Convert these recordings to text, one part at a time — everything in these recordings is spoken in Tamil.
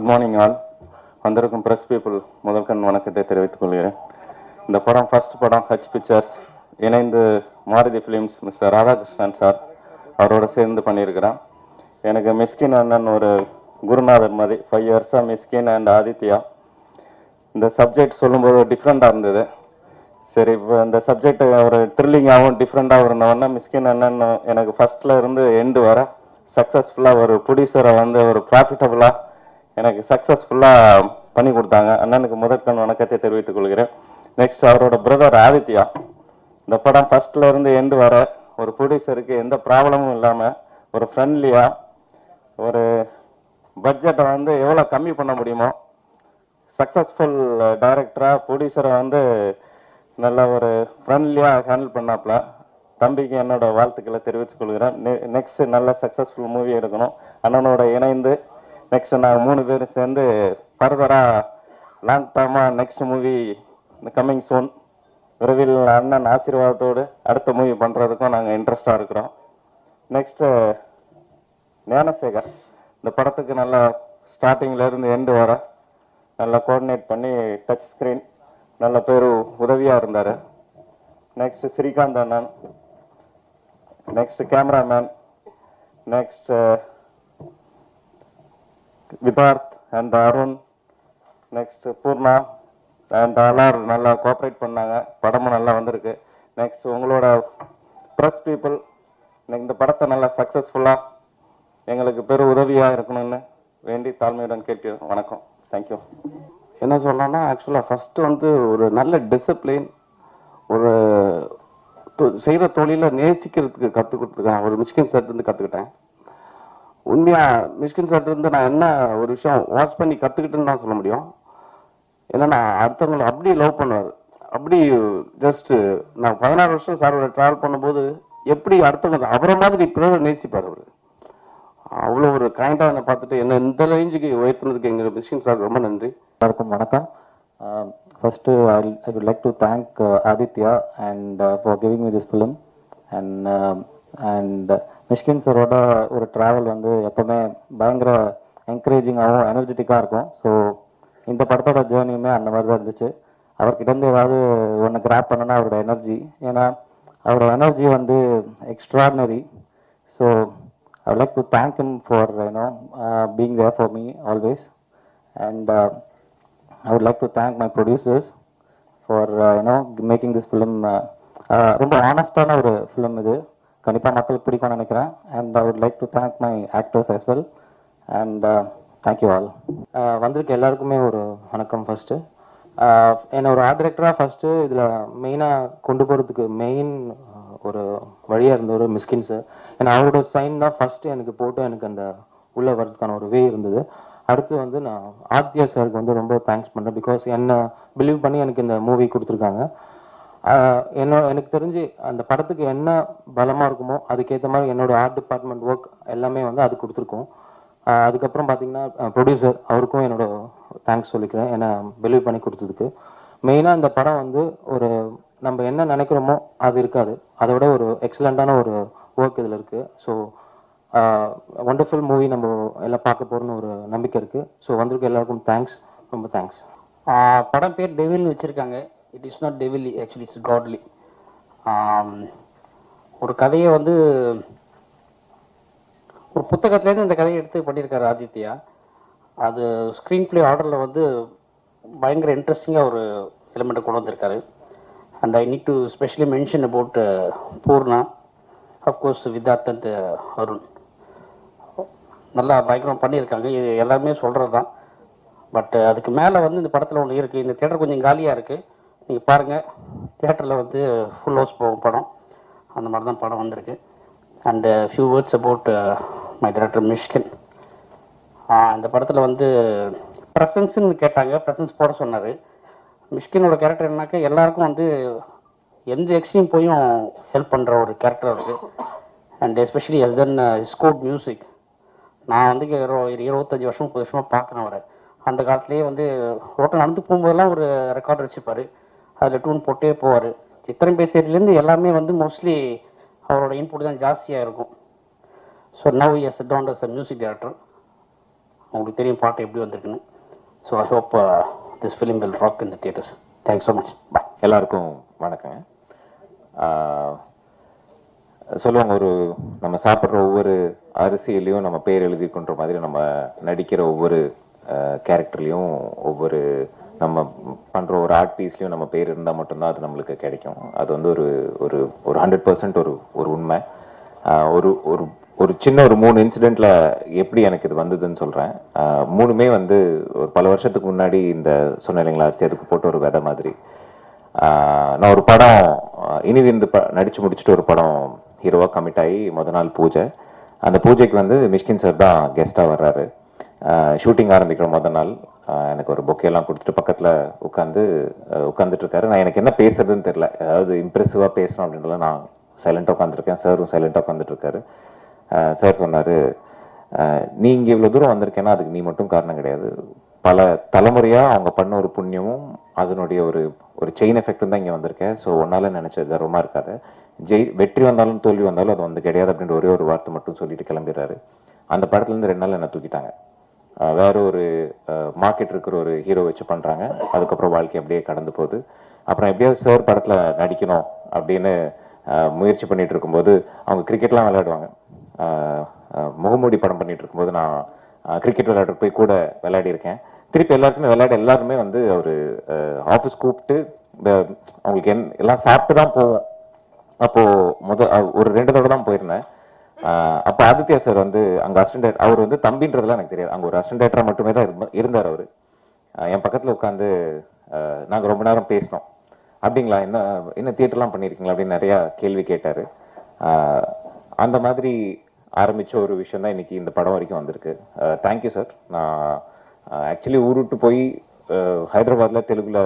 Good morning all. வந்திருக்கும் ப்ரெஸ் பீப்புள் முதல்கண் வணக்கத்தை தெரிவித்துக் கொள்கிறேன். இந்த படம் ஃபர்ஸ்ட் படம் ஹச் பிக்சர்ஸ் இணைந்து Maruti films mister Radhakrishnan sir அவரோட சேர்ந்து பண்ணியிருக்கிறேன். எனக்கு மிஸ்கின் அண்ணன் ஒரு குருநாதர் மாதிரி 5 இயர்ஸாக மிஸ்கின் அண்ட் ஆதித்யா. இந்த சப்ஜெக்ட் சொல்லும்போது டிஃப்ரெண்ட்டாக இருந்தது. சரி, இப்போ இந்த சப்ஜெக்ட் ஒரு த்ரில்லிங்காகவும் டிஃப்ரெண்ட்டாக இருந்தவொன்னே மிஸ்கின் அண்ணன் எனக்கு ஃபஸ்ட்டில் இருந்து எண்டு வர சக்ஸஸ்ஃபுல்லாக ஒரு ப்ரொடியூசரை வந்து ஒரு ப்ராஃபிட்டபுளாக எனக்கு சக்ஸஸ்ஃபுல்லாக பண்ணி கொடுத்தாங்க. அண்ணனுக்கு முதற்கண் வணக்கத்தை தெரிவித்துக் கொள்கிறேன். நெக்ஸ்ட் அவரோட பிரதர் ஆதித்யா. இந்த படம் ஃபஸ்ட்டில் இருந்து எண்டு வர ஒரு ப்ரொடியூசருக்கு எந்த ப்ராப்ளமும் இல்லாமல் ஒரு ஃப்ரெண்ட்லியாக ஒரு பட்ஜெட்டை வந்து எவ்வளோ கம்மி பண்ண முடியுமோ சக்ஸஸ்ஃபுல் டைரக்டராக ப்ரொடியூசரை வந்து நல்ல ஒரு ஃப்ரெண்ட்லியாக ஹேண்டில் பண்ணாப்புல. தம்பிக்கு என்னோட வாழ்த்துக்களை தெரிவித்துக் கொள்கிறேன். நெக்ஸ்ட் நல்ல சக்ஸஸ்ஃபுல் மூவி எடுக்கணும். அண்ணனோட இணைந்து நெக்ஸ்ட் நாங்கள் 3 பேரும் சேர்ந்து ஃபர்தராக லாங் டேர்மாக நெக்ஸ்ட் மூவி கம்மிங் சூன் விரைவில் அண்ணன் ஆசீர்வாதத்தோடு அடுத்த மூவி பண்ணுறதுக்கும் நாங்கள் இன்ட்ரெஸ்டாக இருக்கிறோம். நெக்ஸ்ட்டு ஞானசேகர் இந்த படத்துக்கு நல்லா ஸ்டார்டிங்லேருந்து எண்டு வர நல்லா கோஆர்டினேட் பண்ணி டச் ஸ்க்ரீன் நல்ல பேர் உதவியாக இருந்தார். நெக்ஸ்ட் ஸ்ரீகாந்த் அண்ணன், next cameraman, next Vidharth and Arun, next Poorna and எல்லாரும் நல்லா கோஆப்ரேட் பண்ணாங்க. படமும் நல்லா வந்திருக்கு. நெக்ஸ்ட் உங்களோட ப்ரெஸ் பீப்புள் இந்த படத்தை நல்லா சக்ஸஸ்ஃபுல்லாக எங்களுக்கு பெரும் உதவியாக இருக்கணும்னு வேண்டி தாழ்மையுடன் கேட்கிறேன். வணக்கம். தேங்க்யூ. என்ன சொல்லலாம்னா, ஆக்சுவலாக ஃபஸ்ட்டு வந்து ஒரு நல்ல டிசிப்ளின், ஒரு செய்கிற தொழிலை நேசிக்கிறதுக்கு கற்றுக் கொடுத்துருக்கேன். ஒரு மிஷ்கின் சார்லேருந்து கற்றுக்கிட்டேன். உண்மையாக மிஷ்கின் சார்லேருந்து நான் என்ன ஒரு விஷயம் வாட்ச் பண்ணி கற்றுக்கிட்டேன்னு தான் சொல்ல முடியும். ஏன்னா அடுத்தவங்களை அப்படி லவ் பண்ணுவார். அப்படி ஜஸ்ட்டு நான் 16 வருஷம் சாரோட ட்ராவல் பண்ணும்போது எப்படி அடுத்தவங்க அவரை மாதிரி பிறரை நேசிப்பார். அவர் அவ்வளோ ஒரு கைண்டாக என்னை பார்த்துட்டு என்ன இந்த ரேஞ்சுக்கு உயர்த்தினதுக்கு எங்கள் மிஷ்கின் சார் ரொம்ப நன்றி. எல்லாருக்கும் வணக்கம். First, I would like to thank Aditya and for giving me this film and Mysskin சாரோட ஒரு ட்ராவல் வந்து எப்போவுமே பயங்கர என்கரேஜிங்காகவும் எனர்ஜெட்டிக்காக இருக்கும். ஸோ இந்த படத்தோட ஜேர்னியுமே அந்த மாதிரி தான் இருந்துச்சு. அவர்கிட்டருந்து ஏதாவது ஒன்று கிராப் பண்ணனா அவரோட எனர்ஜி, ஏன்னா அவரோட எனர்ஜி வந்து extraordinary. So I would like to thank him for being there for me always, and I would like to thank my producers for making this film. ரொம்ப ஆனஸ்டான ஒரு ஃபிலிம் இது, கண்டிப்பாக மக்களுக்கு பிடிக்கும்னு நினைக்கிறேன். And I would like to thank my actors as well, and thank you all. வந்திருக்க எல்லாருக்குமே ஒரு வணக்கம். ஃபஸ்ட்டு என்னை ஒரு ஆர்ட் டைரக்டராக ஃபஸ்ட்டு இதில் மெயினாக கொண்டு போகிறதுக்கு மெயின் ஒரு வழியாக இருந்த ஒரு மிஸ்கின் சார். ஏன்னா அவரோட சைன் தான் ஃபஸ்ட்டு எனக்கு போட்டு எனக்கு அந்த உள்ளே வர்றதுக்கான ஒரு வே இருந்தது. அடுத்து வந்து நான் ஆத்யா சாருக்கு வந்து ரொம்ப தேங்க்ஸ் பண்ணுறேன். பிகாஸ் என்னை பிலீவ் பண்ணி எனக்கு இந்த மூவி கொடுத்துருக்காங்க. எனக்கு தெரிஞ்சு அந்த படத்துக்கு என்ன பலமாக இருக்குமோ அதுக்கேற்ற மாதிரி என்னோடய ஆர்ட் டிபார்ட்மெண்ட் ஒர்க் எல்லாமே வந்து அது கொடுத்துருக்கோம். அதுக்கப்புறம் பார்த்தீங்கன்னா ப்ரொடியூசர் அவருக்கும் என்னோட தேங்க்ஸ் சொல்லிக்கிறேன், என்னை பிலீவ் பண்ணி கொடுத்ததுக்கு. மெயினாக இந்த படம் வந்து ஒரு நம்ம என்ன நினைக்கிறோமோ அது இருக்காது, அதை விட ஒரு எக்ஸலண்ட்டான ஒரு ஒர்க் இதில் இருக்குது. ஸோ ஒண்டர்ஃபுல் மூவி நம்ம எல்லாம் பார்க்க போகிறோன்னு ஒரு நம்பிக்கை இருக்குது. ஸோ வந்திருக்க எல்லாருக்கும் தேங்க்ஸ், ரொம்ப தேங்க்ஸ். படம் பேர் டெவில்னு வச்சுருக்காங்க. It is not devil, actually it's godly. ஒரு கதையை வந்து ஒரு புத்தகத்துலேருந்து இந்த கதையை எடுத்து பண்ணியிருக்காரு ஆதித்யா. அது ஸ்க்ரீன் ப்ளே ஆர்டரில் வந்து பயங்கர இன்ட்ரெஸ்டிங்காக ஒரு எலிமெண்ட்டை கொண்டு வந்திருக்காரு. And I need to specially mention about Poorna, of course Vidharth and Arun. நல்லா பயங்கரம் பண்ணியிருக்காங்க. இது எல்லாருமே சொல்கிறது தான். பட் அதுக்கு மேலே வந்து இந்த படத்தில் ஒன்று இருக்குது. இந்த தியேட்டர் கொஞ்சம் காலியாக இருக்குது, நீங்கள் பாருங்கள். தியேட்டரில் வந்து ஃபுல் ஹவுஸ் போகும் படம், அந்த மாதிரி தான் படம் வந்திருக்கு. And few words about my director Mysskin. இந்த படத்தில் வந்து ப்ரெசன்ஸுன்னு கேட்டாங்க, ப்ரெசன்ஸ் போட சொன்னார். மிஷ்கினோட கேரக்டர் என்னாக்கா எல்லாருக்கும் வந்து எந்த எக்ஸ்ட்ரீம் போயும் ஹெல்ப் பண்ணுற ஒரு கேரக்டர் இருக்குது. அண்ட் எஸ்பெஷலி எஸ் தென் ஸ்கோப் மியூசிக். நான் வந்து 25 வருஷம் 30 வருஷமாக பார்க்குறேன் அவரை. அந்த காலத்துலேயே வந்து ரோட்டில் நடந்து போகும்போதெல்லாம் ஒரு ரெக்கார்டர் வச்சுப்பார், அதில் டூன் போட்டே போவார். சித்திரம் பேசுறதுலேருந்து எல்லாமே வந்து மோஸ்ட்லி அவரோட இன்புட் தான் ஜாஸ்தியாக இருக்கும். So now he has done as a music director. உங்களுக்கு தெரியும் பாட்டு எப்படி வந்திருக்குன்னு. So I hope this film will rock in the theatres. Thanks so much. Bye. எல்லாருக்கும் வணக்கங்க. சொல்லுவாங்க, ஒரு நம்ம சாப்பிட்ற ஒவ்வொரு அரிசியிலையும் நம்ம பேர் எழுதிருக்குன்ற மாதிரி நம்ம நடிக்கிற ஒவ்வொரு கேரக்டர்லேயும் ஒவ்வொரு நம்ம பண்ணுற ஒரு ஆர்ட் பீஸ்லேயும் நம்ம பேர் இருந்தால் மட்டும்தான் அது நம்மளுக்கு கிடைக்கும். அது வந்து ஒரு ஒரு ஒரு 100% ஒரு உண்மை. ஒரு ஒரு ஒரு சின்ன ஒரு 3 இன்சிடெண்ட்டில் எப்படி எனக்கு இது வந்ததுன்னு சொல்கிறேன். 3மே வந்து ஒரு பல வருஷத்துக்கு முன்னாடி இந்த சொன்ன இல்லைங்களா, அரிசி அதுக்கு போட்டு ஒரு விதை மாதிரி. நான் ஒரு படம் இனிதிருந்து நடித்து முடிச்சுட்டு ஒரு படம் ஹீரோவாக கமிட் ஆகி முதல் நாள் பூஜை. அந்த பூஜைக்கு வந்து மிஷ்கின் சார் தான் கெஸ்ட்டாக வர்றாரு. ஷூட்டிங் ஆரம்பிக்கிற முதல் நாள் எனக்கு ஒரு பொக்கேலாம் கொடுத்துட்டு பக்கத்தில் உட்காந்துட்டு இருக்காரு. நான் எனக்கு என்ன பேசுறதுன்னு தெரியல, அதாவது இம்ப்ரெசிவாக பேசணும் அப்படின்றத நான் சைலண்டாக உட்காந்துருக்கேன். சாரும் சைலண்டாக உட்காந்துட்டு இருக்காரு. சார் சொன்னார், நீ இங்கே இவ்வளோ தூரம் வந்திருக்கேன்னா அதுக்கு நீ மட்டும் காரணம் கிடையாது, பல தலைமுறையாக அவங்க பண்ண ஒரு புண்ணியமும் அதனுடைய ஒரு செயின் எஃபெக்டும் தான் இங்கே வந்திருக்கேன். ஸோ ஒன்றால் நினச்ச கர்வமாக இருக்காது. வெற்றி வந்தாலும் தோல்வி வந்தாலும் அது வந்து கிடையாது அப்படின்ற ஒரே ஒரு வார்த்தை மட்டும் சொல்லிட்டு கிளம்பிடுறாரு. அந்த படத்துலேருந்து 2 நாள் என்னை தூக்கிட்டாங்க. வேற ஒரு மார்க்கெட் இருக்கிற ஒரு ஹீரோ வச்சு பண்ணுறாங்க. அதுக்கப்புறம் வாழ்க்கை அப்படியே கடந்து போகுது. அப்புறம் எப்படியாவது சார் படத்தில் நடிக்கணும் அப்படின்னு முயற்சி பண்ணிட்டு இருக்கும்போது அவங்க கிரிக்கெட்லாம் விளையாடுவாங்க. முகமூடி படம் பண்ணிட்டு இருக்கும்போது நான் கிரிக்கெட் விளையாட போய் கூட விளையாடி இருக்கேன். திருப்பி எல்லாருமே வந்து ஒரு ஆஃபீஸ் கூப்பிட்டு அவங்களுக்கு எல்லாம் சாப்பிட்டு தான் போவோம். அப்போது ஒரு 2 தடவை தான் போயிருந்தேன். அப்போ ஆதித்யா சார் வந்து அங்கே அசிஸ்டன்ட், அவர் வந்து தம்பின்றதுலாம் எனக்கு தெரியாது, அங்கே ஒரு அசிஸ்டன்ட் டைரக்டராக மட்டுமே தான் இருந்தார். அவர் என் பக்கத்தில் உட்காந்து நாங்கள் ரொம்ப நேரம் பேசினோம். அப்படிங்களா, என்ன தியேட்டர்லாம் பண்ணியிருக்கீங்களா அப்படின்னு நிறையா கேள்வி கேட்டார். அந்த மாதிரி ஆரம்பித்த ஒரு விஷயம் தான் இன்னைக்கு இந்த படம் வரைக்கும் வந்திருக்கு. Thank you sir. நான் ஆக்சுவலி ஊர் விட்டு போய் ஹைதராபாத்தில் தெலுங்குல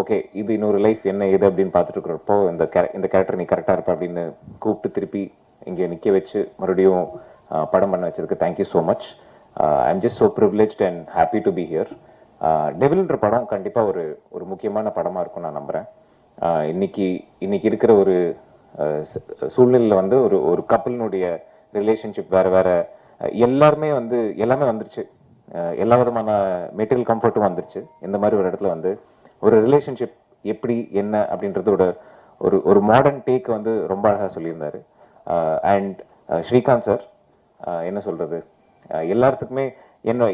ஓகே இது இன்னொரு லைஃப் என்ன ஏது அப்படின்னு பார்த்துட்டு இருக்கிறப்போ இந்த கேரக்டர் நீ கரெக்டாக இருப்ப அப்படின்னு கூப்பிட்டு திருப்பி இங்கே நிற்க வச்சு மறுபடியும் படம் பண்ண வச்சதுக்கு thank you so much. I am just so privileged and happy to be here. டெவில்ன்ற படம் கண்டிப்பாக ஒரு முக்கியமான படமாக இருக்கும் நான் நம்புகிறேன். இன்னைக்கு இருக்கிற ஒரு சூழ்நிலையில் வந்து ஒரு கப்பலினுடைய ரிலேஷன்ஷிப் வேறு எல்லாமே வந்துருச்சு. எல்லா விதமான மெட்டீரியல் கம்ஃபர்ட்டும் வந்துருச்சு. இந்த மாதிரி ஒரு இடத்துல வந்து ஒரு ரிலேஷன்ஷிப் எப்படி என்ன அப்படின்றதோட ஒரு மாடர்ன் டேக் வந்து ரொம்ப அழகாக சொல்லியிருந்தாரு. அண்ட் ஸ்ரீகாந்த் சார் என்ன சொல்கிறது, எல்லாத்துக்குமே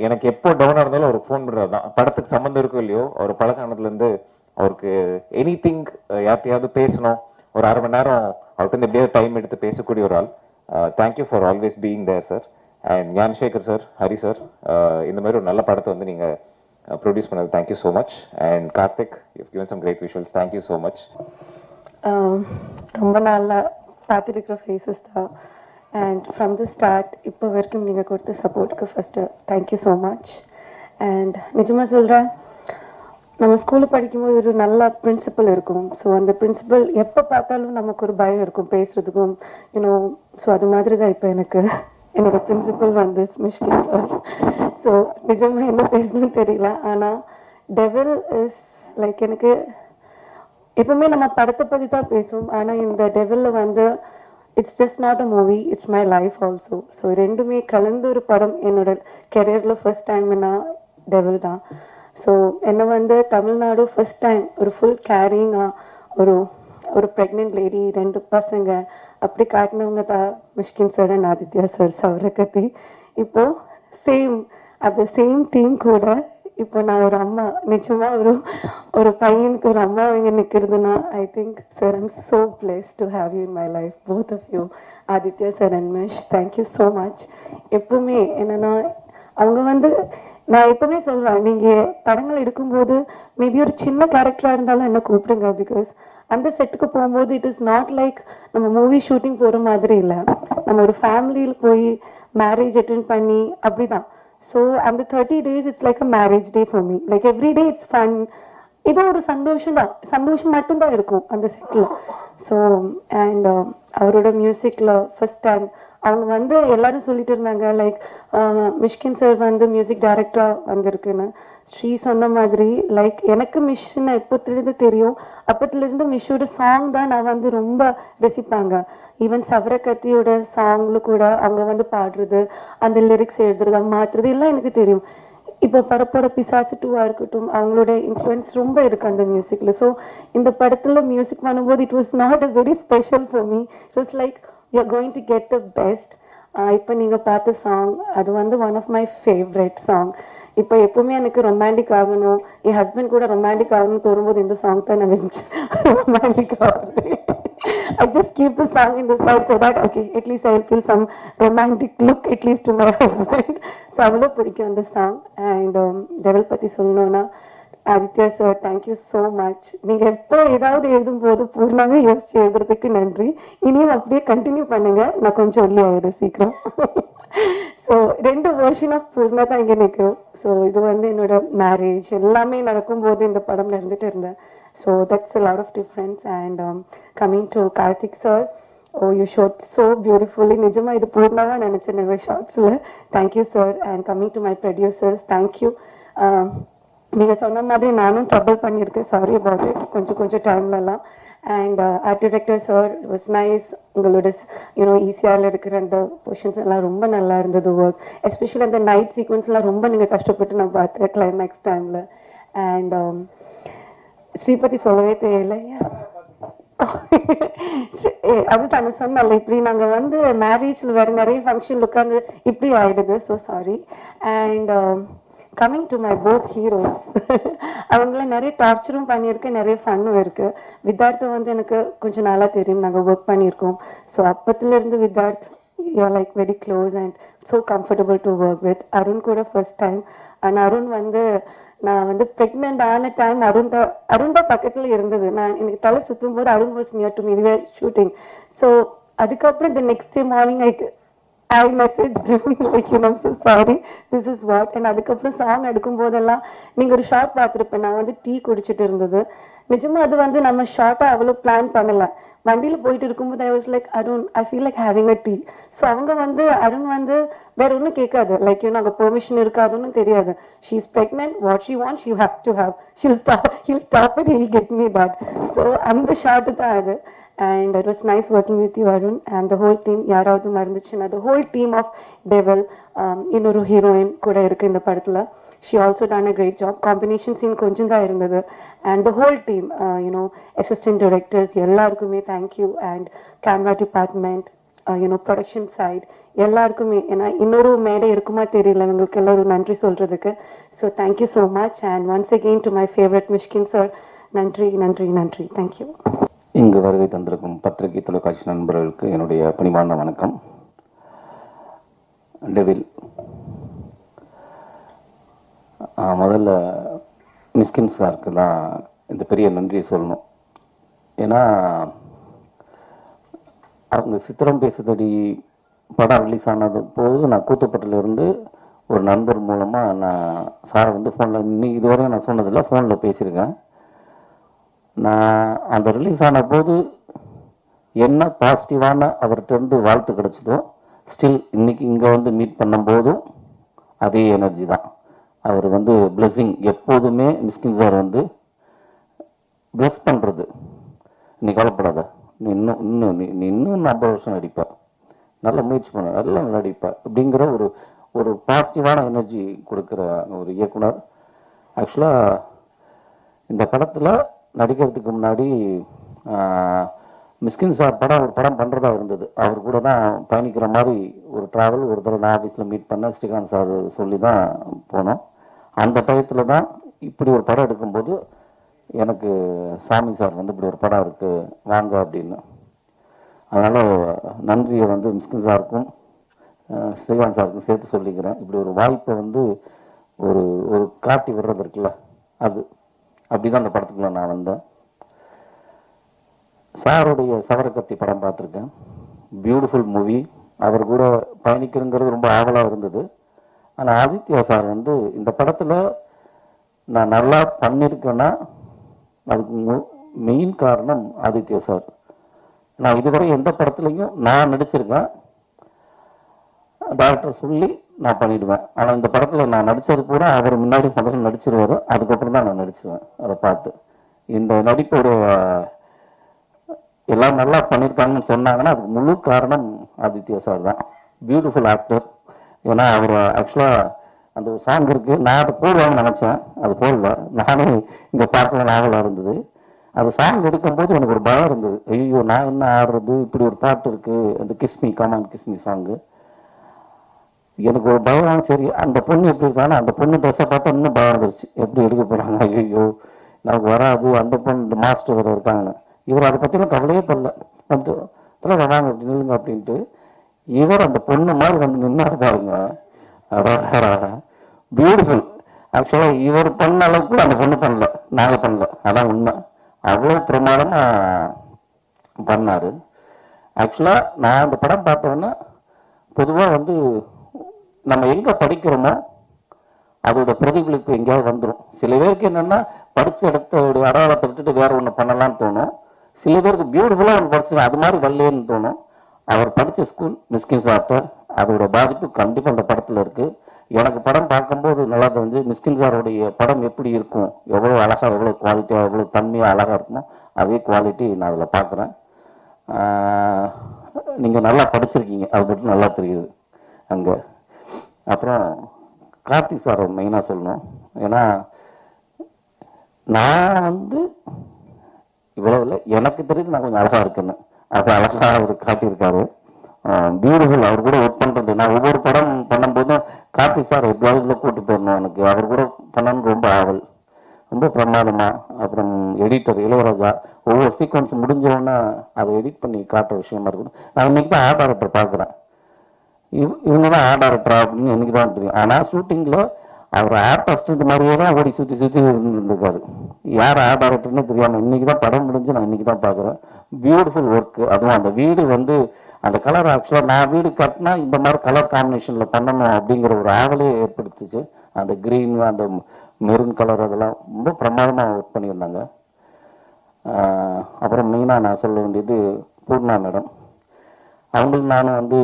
எனக்கு எப்போ டவுனாக இருந்தாலும் அவருக்கு ஃபோன் பண்ணுறது தான். படத்துக்கு சம்மந்தம் இருக்கோ இல்லையோ அவர் பழக்கானதுலேருந்து அவருக்கு எனி திங் யார்கிட்டையாவது பேசணும், ஒரு 1/2 மணி நேரம் அவர்கிட்ட வந்து எப்படியாவது டைம் எடுத்து பேசக்கூடிய ஒரு ஆள். Thank you for always being there sir. And Gnanasekar sir, Hari sir, இந்த மாதிரி ஒரு நல்ல படத்தை வந்து நீங்கள் ப்ரொடியூஸ் பண்ணது thank you so much. And Karthik, you given some great visuals, thank you so much. ரொம்ப நல்லா பார்த்துட்டு இருக்கிற ஃபேஸஸ் தான். அண்ட் ஃப்ரம் தி ஸ்டார்ட் இப்போ வரைக்கும் நீங்கள் கொடுத்த சப்போர்ட்டுக்கு first thank you so much. And நிஜமாக சொல்கிறேன், நம்ம ஸ்கூலில் படிக்கும்போது ஒரு நல்ல பிரின்சிபல் இருக்கும். ஸோ அந்த பிரின்சிபல் எப்போ பார்த்தாலும் நமக்கு ஒரு பயம் இருக்கும் பேசுகிறதுக்கும், யூனோ. ஸோ அது மாதிரி தான் இப்போ எனக்கு என்னோட பிரின்சிபல் வந்து மிஷ்கின் சார். ஸோ நிஜமாக என்ன பேசணும்னு தெரியல. ஆனால் டெவில் இஸ் லைக் எனக்கு எப்பவுமே நம்ம படத்தை பற்றி தான் பேசுவோம். ஆனால் இந்த டெவிலில் வந்து it's just not a movie, it's my life also. So ரெண்டுமே கலந்து ஒரு படம் என்னோட கெரியரில் ஃபர்ஸ்ட் டைம்னா டெவில் தான். ஸோ என்னை வந்து தமிழ்நாடு ஃபர்ஸ்ட் டைம் ஒரு ஃபுல் கேரிங்காக ஒரு ப்ரெக்னென்ட் லேடி 2 பசங்க அப்படி காட்டினவங்க தான் Mysskin sir and Aditya sir சௌரகத்தி. இப்போது அந்த சேம் டீம் கூட இப்போ நான் ஒரு அம்மா, நிச்சயமாக ஒரு பையனுக்கு ஒரு அம்மா இங்கே நிற்கிறதுனா I think sir I'm so blessed to have you in my life, both of you, Aditya sir and Mish. Thank you so much. எப்பவுமே என்னென்னா அவங்க வந்து நான் எப்பவுமே சொல்வேன், நீங்கள் படங்கள் எடுக்கும்போது மேபி ஒரு சின்ன கேரக்டராக இருந்தாலும் என்ன கூப்பிடுங்க. பிகாஸ் அந்த செட்டுக்கு போகும்போது இட் இஸ் நாட் லைக் நம்ம மூவி ஷூட்டிங் போகிற மாதிரி இல்லை, நம்ம ஒரு ஃபேமிலியில் போய் மேரேஜ் அட்டென்ட் பண்ணி அப்படி தான். ஸோ அந்த 30 days it's like a marriage day for me. Like every day it's fun. இது ஒரு சந்தோஷம் மட்டும்தான் இருக்கும் அந்த செட்டில். ஸோ அண்ட் அவரோட மியூசிக்கில் ஃபர்ஸ்ட் டைம் அவங்க வந்து எல்லாரும் சொல்லிட்டு இருந்தாங்க லைக் மிஷ்கின் சார் வந்து மியூசிக் டைரக்டராக வந்திருக்குன்னு. ஸ்ரீ சொன்ன மாதிரி லைக் எனக்கு மிஷ்னை எப்போத்துலேருந்து தெரியும், அப்பத்துலேருந்து மிஷ்ஷோட சாங் தான் நான் வந்து ரொம்ப ரசிப்பாங்க. ஈவன் சவரக்கத்தியோட சாங்ல கூட அவங்க வந்து பாடுறது, அந்த லிரிக்ஸ் எழுதுறது, அவங்க மாற்றுறது எல்லாம் எனக்கு தெரியும். இப்போ பரப்போட பிசாசு 2 இருக்கட்டும், அவங்களோட இன்ஃப்ளூயன்ஸ் ரொம்ப இருக்கு அந்த மியூசிக்ல. ஸோ இந்த படத்துல மியூசிக் பண்ணும்போது it was not a very special for me. It was like you are going to get the best. இப்போ நீங்கள் பார்த்த சாங் அது வந்து one of my favourite song. இப்போ எப்பவுமே எனக்கு ரொமான்டிக் ஆகணும், என் ஹஸ்பண்ட் கூட ரொமான்டிக் ஆகணும்னு தோணும்போது இந்த சாங் தான் நான் வச்சு ரொமான்டிக் ஆகுது. I just keep the song in the side so that okay, at least I will feel some romantic look at least to my husband. So அவ்வளோ பிடிக்கும் அந்த சாங். அண்ட் டெவல் பற்றி சொல்லணும்னா Aditya sir thank you so much. நீங்கள் எப்போ ஏதாவது எழுதும் போது பூர்ணாவே யோசிச்சு எழுதுறதுக்கு நன்றி. இனியும் அப்படியே கண்டினியூ பண்ணுங்க, நான் கொஞ்சம் ஒல்லி ஆயிடும் சீக்கிரம். ஸோ 2 வெர்ஷன் ஆஃப் பூர்ணா தான் இங்கே நிற்கிறோம். ஸோ இது வந்து என்னோட மேரேஜ் எல்லாமே நடக்கும்போது இந்த படம்ல இருந்துட்டு இருந்தேன். So that's a lot of difference. And coming to Karthik sir, oh you shot so beautifully. Nijama idu purnava nenicha nenu shots la. Thank you sir. And coming to my producers, thank you. நீங்க சொன்ன மாதிரி நானும் ட்ரபிள் பண்ணியிருக்கேன், சாரி அபவுட் இட் கொஞ்சம் டைம்லலாம். And art director sir was nice. உங்களோட ஈஸியாவில் இருக்கிற அந்த பொசிஷன்ஸ் எல்லாம் ரொம்ப நல்லா இருந்தது ஒர்க். எஸ்பெஷலி அந்த நைட் சீக்வன்ஸ்லாம் ரொம்ப நீங்கள் கஷ்டப்பட்டு நான் பார்த்தேன் கிளைமேக்ஸ் டைமில். அண்ட் ஸ்ரீபதி சொல்லவே தெரியல, அது தானே சொன்னால இப்படி நாங்கள் வந்து மேரேஜில் வேறு நிறைய ஃபங்க்ஷனில் உட்காந்து இப்படி ஆயிடுது. So sorry. And coming to my both heroes, அவங்கள நிறைய டார்ச்சரும் பண்ணியிருக்கேன், நிறைய ஃபன்னும் இருக்குது. வித்தார்த்தை வந்து எனக்கு கொஞ்சம் நாளாக தெரியும், நாங்கள் ஒர்க் பண்ணியிருக்கோம். ஸோ அப்பத்துலேருந்து Vidharth you are like very close and so comfortable to work with. Arun கூட ஃபர்ஸ்ட் டைம். அண்ட் அருண் வந்து நான் வந்து ப்ரெக்னென்ட் ஆன டைம் அருண் தான் பக்கத்தில் இருந்தது. எனக்கு தலை சுற்றும் போது Arun was near to me, we were shooting. So அதுக்கப்புறம் the next day morning I messaged him like so sorry, this is what. and அதுக்கப்புறம் சாங் எடுக்கும் போதெல்லாம் நீங்கள் ஒரு ஷார்ட் பார்த்துருப்பேன், நான் வந்து டீ குடிச்சிட்டு இருந்தது. நிஜமா அது வந்து நம்ம ஷார்ட்டாக அவ்வளோ பிளான் பண்ணல. வண்டியில் போயிட்டு இருக்கும்போது I was like Arun I feel like having a tea. So அவங்க வந்து அருண் வந்து வேற ஒன்றும் கேட்காது, லைக் அங்கே பெர்மிஷன் இருக்காதுன்னு தெரியாது. She is pregnant, what she want she have to have, he'll stop it, he'll get me that. So அந்த ஷார்ட்டு தான் அது. And it was nice working with you Arun and the whole team. யாராவது மறந்துச்சுன்னா the whole team of Devil, இன்னொரு ஹீரோயின் கூட இருக்கு இந்த படத்துல. She also done a great job. Combination scene கொஞ்சம் தான் இருந்தது. And the whole team, assistant directors எல்லாருக்குமே thank you. And camera department, production side எல்லாருக்குமே. ஏன்னா இன்னொரு மேடை இருக்குமா தெரியல உங்களுக்கு எல்லாரும் நன்றி சொல்றதுக்கு. So thank you so much. And once again to my favorite Mishkin sir, நன்றி நன்றி நன்றி. Thank you. இங்கு வருகை தந்திருக்கும் பத்திரிகை தொலைக்காட்சி நண்பர்களுக்கு என்னுடைய பணிவான வணக்கம். டெவில் முதல்ல மிஸ்கின் சாருக்கு தான் இந்த பெரிய நன்றியை சொல்லணும். ஏன்னா அவங்க சித்திரம் பேசுதடி படம் ரிலீஸ் ஆனது போது நான் கூத்துப்பட்டிலிருந்து ஒரு நண்பர் மூலமாக நான் சாரை வந்து ஃபோனில் இன்னைக்கு இதுவரையும் நான் சொன்னதில்லை, ஃபோனில் பேசியிருக்கேன். நான் அந்த ரிலீஸ் ஆன போது என்ன பாசிட்டிவான அவர்கிட்டருந்து வாழ்த்து கிடச்சதோ ஸ்டில் இன்னைக்கு இங்கே வந்து மீட் பண்ணும்போதும் அதே எனர்ஜி தான். அவர் வந்து பிளெஸ்ஸிங் எப்போதுமே மிஸ்கின் சார் வந்து பிளஸ் பண்ணுறது. நீ கவலைப்படாத, நீ இன்னும் 50 வருஷம் நடிப்ப, நல்ல முயற்சி பண்ண, நல்லா நடிப்ப அப்படிங்கிற ஒரு பாசிட்டிவான எனர்ஜி கொடுக்குற ஒரு இயக்குனர். ஆக்சுவலாக இந்த படத்தில் நடிக்கிறதுக்கு முன்னாடி மிஸ்கின் சார் ஒரு படம் பண்ணுறதா இருந்தது. அவர் கூட தான் பயணிக்கிற மாதிரி ஒரு ட்ராவல் ஒரு தடவை நான் ஆஃபீஸில் மீட் பண்ண ஸ்ரீகாந்த் சார் சொல்லி தான் போனோம். அந்த டயத்தில் தான் இப்படி ஒரு படம் எடுக்கும்போது எனக்கு சாமி சார் வந்து இப்படி ஒரு படம் இருக்குது வாங்க அப்படின்னு. அதனால் நன்றியை வந்து மிஸ்கின் சாருக்கும் ஸ்ரீகாந்த் சாருக்கும் சேர்த்து சொல்லிக்கிறேன். இப்படி ஒரு வாய்ப்பை வந்து ஒரு காட்டி விடுறது இருக்குல்ல, அது அப்படி தான் அந்த படத்துக்குள்ள நான் வந்தேன். சாருடைய சவரக்கத்தி படம் பார்த்துருக்கேன், பியூட்டிஃபுல் மூவி. அவர் கூட பயணிக்கிறங்கிறது ரொம்ப ஆவலாக இருந்தது. ஆனால் ஆதித்யா சார் வந்து இந்த படத்தில் நான் நல்லா பண்ணியிருக்கேன்னா அதுக்கு மெயின் காரணம் ஆதித்யா சார். நான் இதுவரை எந்த படத்துலையும் நான் நடிச்சிருக்கேன், டைரக்டர் சொல்லி நான் பண்ணிடுவேன். ஆனால் இந்த படத்தில் நான் நடித்தது பூரா அவர் முன்னாடி முதல்ல நடிச்சிருவார், அதுக்கப்புறம் தான் நான் நடிச்சிருவேன். அதை பார்த்து இந்த நடிப்போட எல்லாம் நல்லா பண்ணியிருக்காங்கன்னு சொன்னாங்கன்னா அதுக்கு முழு காரணம் ஆதித்யா சார் தான். Beautiful actor. ஏன்னா அவர் ஆக்சுவலாக அந்த ஒரு சாங் இருக்குது, நான் அதை போடுவாங்கன்னு நினச்சேன், அது போடல. நானே இங்கே பார்க்கல, நாவலாக இருந்தது. அந்த சாங் எடுக்கும்போது எனக்கு ஒரு பயம் இருந்தது. ஐயோ நான் என்ன ஆடுறது, இப்படி ஒரு பாட்டு இருக்குது, அந்த கிஸ்மி கமான் கிஸ்மி சாங்கு. எனக்கு ஒரு பயம். சரி அந்த பொண்ணு எப்படி இருக்காங்கன்னா அந்த பொண்ணு ட்ரெஸ்ஸை பார்த்தா இன்னும் பயம் வந்துருச்சு, எப்படி எடுக்க போகிறாங்க, ஐயோ நமக்கு வராது, அந்த பொண்ணு மாஸ்டர் வேறு இருக்காங்கன்னு. இவர் அதை பற்றிலாம் கவலையே பண்ணல. வந்து இதெல்லாம் வராங்க அப்படி நில்லுங்க அப்படின்ட்டு இவர் அந்த பொண்ணு மாதிரி வந்து நின்னாரு பாருங்க. பியூட்டிஃபுல். ஆக்சுவலாக இவர் பண்ண அளவுக்கு கூட அந்த பொண்ணு பண்ணல, நாங்கள் பண்ணல, அதான் உண்மை. அவ்வளோ பிரமாதமாக பண்ணார். ஆக்சுவலாக நான் அந்த படம் பார்த்தோன்னா பொதுவாக வந்து நம்ம எங்கே படிக்கிறோமோ அதோட பிரதிபலிப்பு எங்கேயாவது வந்துடும். சில பேருக்கு என்னென்னா படித்த இடத்தோட அடையாளத்தை விட்டுட்டு வேற ஒன்று பண்ணலான்னு தோணும். சில பேருக்கு பியூட்டிஃபுல்லாக ஒன்று படிச்சு அது மாதிரி வரலேன்னு தோணும். அவர் படித்த ஸ்கூல் மிஸ்கின் சார்ட்ட அதோட பாதிப்பு கண்டிப்பாக அந்த படத்தில் இருக்குது. எனக்கு படம் பார்க்கும்போது நல்லா தெரிஞ்சு மிஸ்கின் சாரோடைய படம் எப்படி இருக்கும், எவ்வளோ அழகாக, எவ்வளோ குவாலிட்டியாக, எவ்வளோ தன்மையாக அழகாக இருக்குமோ அதே குவாலிட்டி நான் அதில் பார்க்குறேன். நீங்கள் நல்லா படிச்சிருக்கீங்க, அது மட்டும் நல்லா தெரியுது அங்கே. அப்புறம் கார்த்திக் சார் மெயினாக சொல்லணும். ஏன்னா நான் வந்து இவ்வளோ இல்லை, எனக்கு தெரியுது நான் கொஞ்சம் அழகாக இருக்குன்னு, அப்போ அழகாக அவர் காட்டியிருக்காரு. பியூட்டிஃபுல். அவர் கூட ஒர்க் பண்ணுறது, நான் ஒவ்வொரு படம் பண்ணும்போதும் கார்த்திக் சார் எப்படியாவது உள்ள கூட்டு போயிடணும், எனக்கு அவர் கூட பண்ணணும்னு ரொம்ப ஆவல், ரொம்ப பிரமாதமாக. அப்புறம் எடிட்டர் இளையராஜா ஒவ்வொரு சீக்வன்ஸ் முடிஞ்சோடனே அதை எடிட் பண்ணி காட்டுற விஷயமா இருக்கணும். நான் இன்னைக்கு தான் ஆர்ட் டைரக்டர் பார்க்குறேன். இவங்க தான் ஆர்ட் டைரக்டரா அப்படின்னு எனக்கு தான் தெரியும். ஆனால் ஷூட்டிங்கில் அவர் ஆர்டிஸ்ட் மாதிரியே தான் ஓடி சுற்றி சுற்றி இருந்திருக்காரு. யார் ஆர்ட் டைரக்டர்னு தெரியாமல் இன்னைக்கு தான் படம் முடிஞ்சு நான் இன்னைக்கு தான் பார்க்குறேன். Beautiful work. அதுவும் அந்த வீடு வந்து அந்த கலர் ஆக்சுவலாக நான் வீடு கட்டினா இந்த மாதிரி கலர் காம்பினேஷனில் பண்ணணும் அப்படிங்கிற ஒரு ஆவலே ஏற்படுத்துச்சு. அந்த க்ரீன், அந்த மெரூன் கலர், அதெல்லாம் ரொம்ப பிரமாதமாக ஒர்க் பண்ணியிருந்தாங்க. அப்புறம் மெயினாக நான் சொல்ல வேண்டியது பூர்ணா மேடம். அவங்களுக்கு நானும் வந்து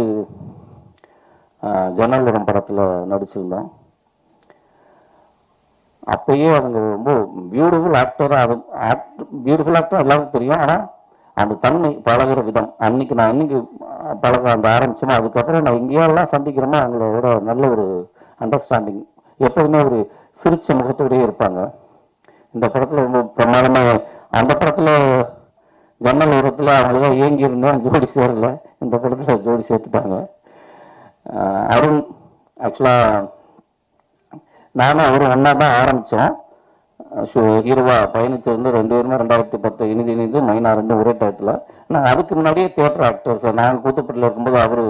ஜன்னல்வரம் படத்தில் நடிச்சிருந்தோம். அப்பயே அவங்க ரொம்ப பியூட்டிஃபுல் ஆக்டராக, அது பியூட்டிஃபுல் ஆக்டர் எல்லாருக்கும் தெரியும். ஆனால் அந்த தன்மை, பழகிற விதம், அன்னைக்கு நான் இன்னைக்கு பழக அந்த ஆரம்பிச்சோமோ அதுக்கப்புறம் நான் எங்கேயெல்லாம் சந்திக்கிறோமோ அவங்களோட நல்ல ஒரு அண்டர்ஸ்டாண்டிங், எப்போதுமே ஒரு சிரிச்ச முகத்தோடயே இருப்பாங்க. இந்த படத்தில் ரொம்ப பிரமாதமாக, அந்த படத்தில் ஜன்னல் உரத்தில் அவங்களதான் ஏங்கி இருந்தேன், ஜோடி சேரல. இந்த படத்தில் ஜோடி சேர்த்துட்டாங்க. அருண் ஆக்சுவலாக நானும் அவரும் ஒன்றா தான் ஆரம்பித்தோம். ஹீரோவா பயணிச்சிருந்து 2 பேருமே 2010 இணைந்து மைனா 2 ஒரே டயத்தில். நான் அதுக்கு முன்னாடியே தியேட்டர் ஆக்டர் சார், நாங்கள் கூத்துப்பட்டில் இருக்கும்போது அவர்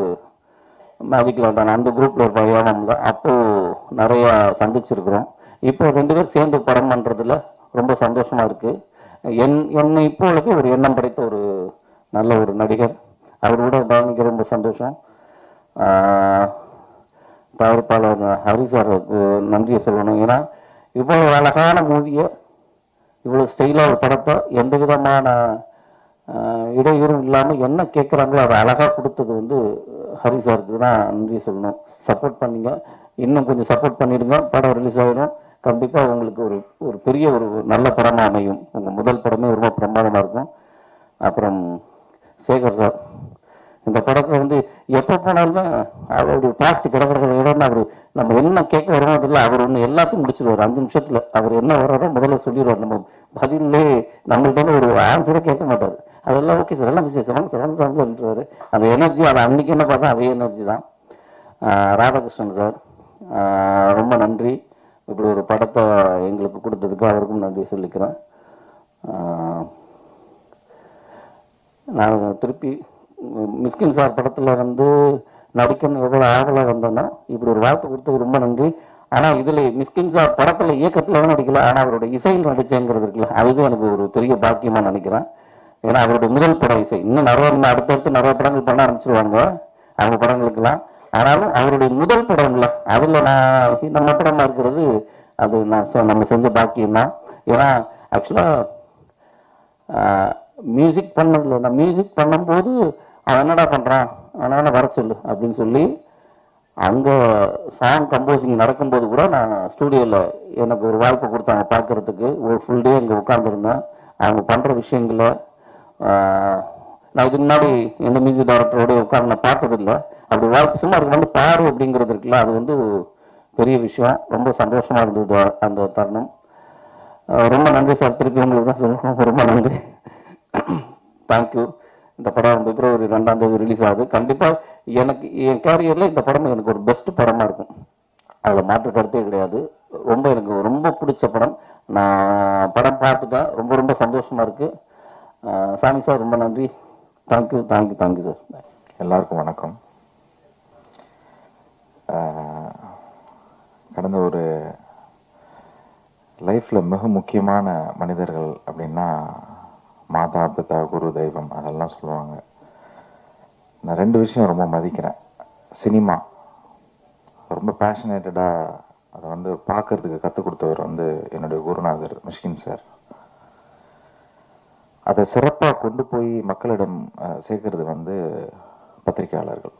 மேஜிக்கில் இருந்தாங்க, அந்த குரூப்பில் இருப்பாங்க ஏவாமில். அப்போது நிறையா சந்திச்சிருக்கிறோம். இப்போ 2 பேர் சேர்ந்து படம் பண்ணுறதுல ரொம்ப சந்தோஷமாக இருக்குது. என்னை இப்போதைக்கு ஒரு எண்ணம் படைத்த ஒரு நல்ல ஒரு நடிகர், அவர் கூட பயணிக்க ரொம்ப சந்தோஷம். தயாரிப்பாளர் ஹரி சாருக்கு நன்றியை சொல்லணும். ஏன்னா இவ்வளோ அழகான மூவியை, இவ்வளோ ஸ்டைலாக ஒரு படத்தை எந்த விதமான இடையூறும் இல்லாமல் என்ன கேட்குறாங்களோ அதை அழகாக கொடுத்தது வந்து ஹரி சாருக்கு தான் நன்றி சொல்லணும். சப்போர்ட் பண்ணிங்க, இன்னும் கொஞ்சம் சப்போர்ட் பண்ணிடுங்க. படம் ரிலீஸ் ஆகிடும். கண்டிப்பாக உங்களுக்கு ஒரு பெரிய ஒரு நல்ல படமாக அமையும். உங்கள் முதல் படமே ரொம்ப பிரமாதமாக இருக்கும். அப்புறம் சேகர் சார், இந்த படத்தில் வந்து எப்போ போனாலுமே அவருடைய பிளாஸ்டிக் கிடக்கிற இடம்னு அவர் நம்ம என்ன கேட்க வரோமோ அதில் அவர் ஒன்று எல்லாத்தையும் முடிச்சிடுவார். 5 நிமிஷத்தில் அவர் என்ன வர்றாரோ முதல்ல சொல்லிடுவார். நம்ம பதிலே நம்மள்கிட்ட ஒரு ஆன்சரே கேட்க மாட்டார். அதெல்லாம் ஓகே சார், எல்லாம் சொல்லிட்டுருவார். அந்த எனர்ஜி, அதை அன்றைக்கி என்ன பார்த்தா அதே எனர்ஜி தான். ராதாகிருஷ்ணன் சார் ரொம்ப நன்றி, இப்படி ஒரு படத்தை எங்களுக்கு கொடுத்ததுக்கு அவருக்கும் நன்றி சொல்லிக்கிறேன். நான் திருப்பி மிஸ்கின் சார் படத்தில் வந்து நடிக்கணும் எவ்வளோ ஆவலாக வந்தோன்னா இப்படி ஒரு வார்த்தை கொடுத்தது ரொம்ப நன்றி. ஆனால் இதில் மிஸ்கின் சார் படத்தில் இயக்கத்தில் நடிக்கல, ஆனால் அவரோட இசையில் நடிச்சேங்கிறது இருக்குல்ல, அதுவும் எனக்கு ஒரு பெரிய பாக்கியமாக நினைக்கிறேன். ஏன்னா அவருடைய முதல் படம் இசை, இன்னும் அடுத்தடுத்து நிறைய படங்கள் பண்ண ஆரம்பிச்சிருவாங்க அவங்க படங்களுக்கெல்லாம். ஆனாலும் அவருடைய முதல் படம் இல்லை, அதில் நம்ம படமாக இருக்கிறது அது நம்ம செஞ்ச பாக்கியம்தான். ஏன்னா ஆக்சுவலாக மியூசிக் பண்ணதில்லை, நான் மியூசிக் பண்ணும்போது அவன் என்னடா பண்ணுறான், அவனால வர சொல்லு அப்படின்னு சொல்லி அங்கே சாங் கம்போசிங் நடக்கும்போது கூட நான் ஸ்டூடியோவில் எனக்கு ஒரு வாய்ப்பு கொடுத்தாங்க பார்க்குறதுக்கு. ஒரு ஃபுல் டே இங்கே உட்காந்துருந்தேன். அவங்க பண்ணுற விஷயங்களை நான் இதுக்கு முன்னாடி எந்த மியூசிக் டைரக்டரோட உட்காந்து நான் பார்த்ததில்லை. அப்படி வாய்ப்பு சும்மா அதுக்கு வந்து பாரு அப்படிங்கிறது இருக்குல்ல, அது வந்து பெரிய விஷயம். ரொம்ப சந்தோஷமாக இருந்தது அந்த தருணம். ரொம்ப நன்றி சார். திருப்பி உங்களுக்கு தான் சொல்லணும், ரொம்ப நன்றி. தேங்க்யூ. இந்த படம் பிப்ரவரி 2ஆம் தேதி ரிலீஸ் ஆகுது. கண்டிப்பாக எனக்கு என் கேரியரில் இந்த படம் எனக்கு ஒரு பெஸ்ட் படமாக இருக்கும், அதில் மாற்று கருத்தே கிடையாது. எனக்கு ரொம்ப பிடிச்ச படம். நான் படம் பார்த்துட்டேன். ரொம்ப ரொம்ப சந்தோஷமாக இருக்குது. சாமி சார் ரொம்ப நன்றி. Thank you thank you thank you sir. எல்லாருக்கும் வணக்கம். கடந்த ஒரு லைஃப்பில் மிக முக்கியமான மனிதர்கள் அப்படின்னா மாதா பிதா குரு தெய்வம் அதெல்லாம் சொல்லுவாங்க. நான் 2 விஷயம் ரொம்ப மதிக்கிறேன். சினிமா ரொம்ப பேஷனேட்டடாக அதை வந்து பார்க்கறதுக்கு கற்றுக் கொடுத்தவர் வந்து என்னுடைய குருநாதர் மிஷ்கின் சார். அதை சிறப்பாக கொண்டு போய் மக்களிடம் சேர்க்கறது வந்து பத்திரிகையாளர்கள்.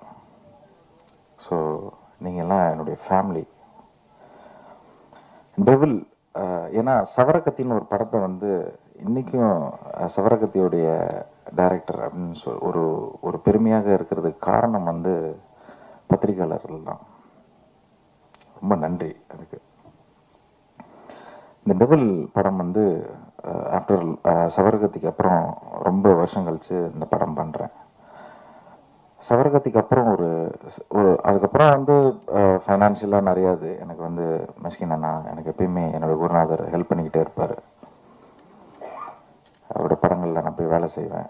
ஸோ நீங்கள்லாம் என்னுடைய ஃபேமிலி. டெவில் ஏன்னா சவரக்கத்தின்னு ஒரு படத்தை வந்து இன்றைக்கும் சவரக்கத்தியோடைய டைரக்டர் அப்படின்னு ஒரு பெருமையாக இருக்கிறதுக்கு காரணம் வந்து பத்திரிகையாளர்கள் தான். ரொம்ப நன்றி அதுக்கு. இந்த டெவில் படம் வந்து ஆஃப்டர் சவரகத்திக்கு அப்புறம் ரொம்ப வருஷம் கழித்து இந்த படம் பண்ணுறேன். சவரகத்திக்கு அப்புறம் அதுக்கப்புறம் வந்து ஃபைனான்ஷியலாக நிறையாது எனக்கு வந்து மிஷ்கின் அண்ணா எனக்கு எப்பயுமே என்னோடய குருநாதர் ஹெல்ப் பண்ணிக்கிட்டே இருப்பார். அவரோட படங்களில் நான் போய் வேலை செய்வேன்.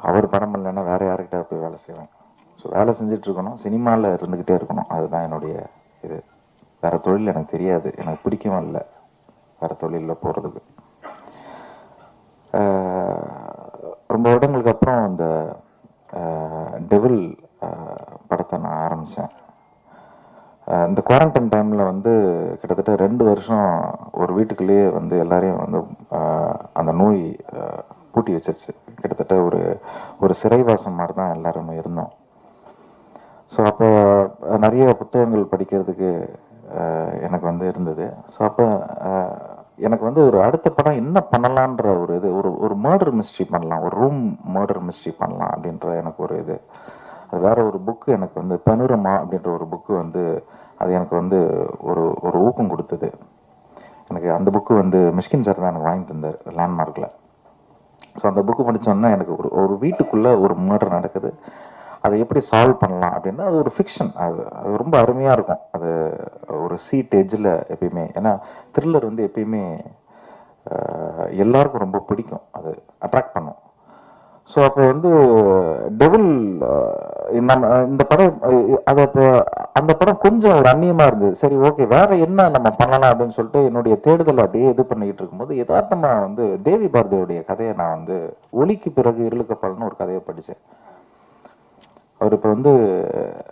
அவர் படம் இல்லைன்னா வேறு யார்கிட்ட போய் வேலை செய்வேன். ஸோ வேலை செஞ்சிட்ருக்கணும், சினிமாவில் இருந்துக்கிட்டே இருக்கணும். அதுதான் என்னுடைய இது. வேறு தொழில் எனக்கு தெரியாது, எனக்கு பிடிக்கவும் இல்லை வேறு தொழிலில் போகிறதுக்கு. ரொம்ப வருடங்களுக்கு அப்புறம் இந்த டெவில் படத்தை நான் ஆரம்பித்தேன். இந்த குவாரண்டைன் டைமில் வந்து கிட்டத்தட்ட 2 வருஷம் ஒரு வீட்டுக்குள்ளேயே வந்து எல்லாரையும் வந்து அந்த நோய் பூட்டி வச்சிருச்சு. கிட்டத்தட்ட ஒரு சிறைவாசம் மாதிரி தான் எல்லாருமே இருந்தோம். ஸோ அப்போ நிறைய புத்தகங்கள் படிக்கிறதுக்கு எனக்கு வந்து இருந்தது. ஸோ அப்போ எனக்கு வந்து ஒரு அடுத்த படம் என்ன பண்ணலான்ற ஒரு மர்டர் மிஸ்ட்ரி பண்ணலாம், ஒரு ரூம் மர்டர் மிஸ்ட்ரி பண்ணலாம் அப்படின்ற எனக்கு ஒரு இது. அது வேற ஒரு புக்கு எனக்கு வந்து பனுரமா அப்படின்ற ஒரு புக்கு வந்து அது எனக்கு வந்து ஒரு ஊக்கம் கொடுத்தது. எனக்கு அந்த புக்கு வந்து மிஷ்கின் சார் தான் எனக்கு வாங்கி தந்தார் லேண்ட்மார்க்கில். ஸோ அந்த புக்கு படித்தோன்னா எனக்கு ஒரு வீட்டுக்குள்ளே ஒரு மர்டர் நடக்குது, அதை எப்படி சால்வ் பண்ணலாம் அப்படின்னா அது ஒரு ஃபிக்ஷன். அது ரொம்ப அருமையாக இருக்கும். அது ஒரு சீட் எஜ்ஜில் எப்பயுமே, ஏன்னா த்ரில்லர் வந்து எப்பயுமே எல்லாருக்கும் ரொம்ப பிடிக்கும், அது அட்ராக்ட் பண்ணும். ஸோ அப்போ வந்து டெவில் நம்ம இந்த படம் அந்த படம் கொஞ்சம் ஒரு அந்நியமாக இருந்தது. சரி ஓகே வேறு என்ன நம்ம பண்ணலாம் அப்படின்னு சொல்லிட்டு என்னுடைய தேடுதல் அப்படியே இது பண்ணிக்கிட்டு இருக்கும்போது யதார்த்தமாக வந்து தேவி பாரதியோடைய கதையை நான் வந்து ஒளிக்கு பிறகு இருளுக்கப்பால்னு ஒரு கதையை படித்தேன். அவர் இப்போ வந்து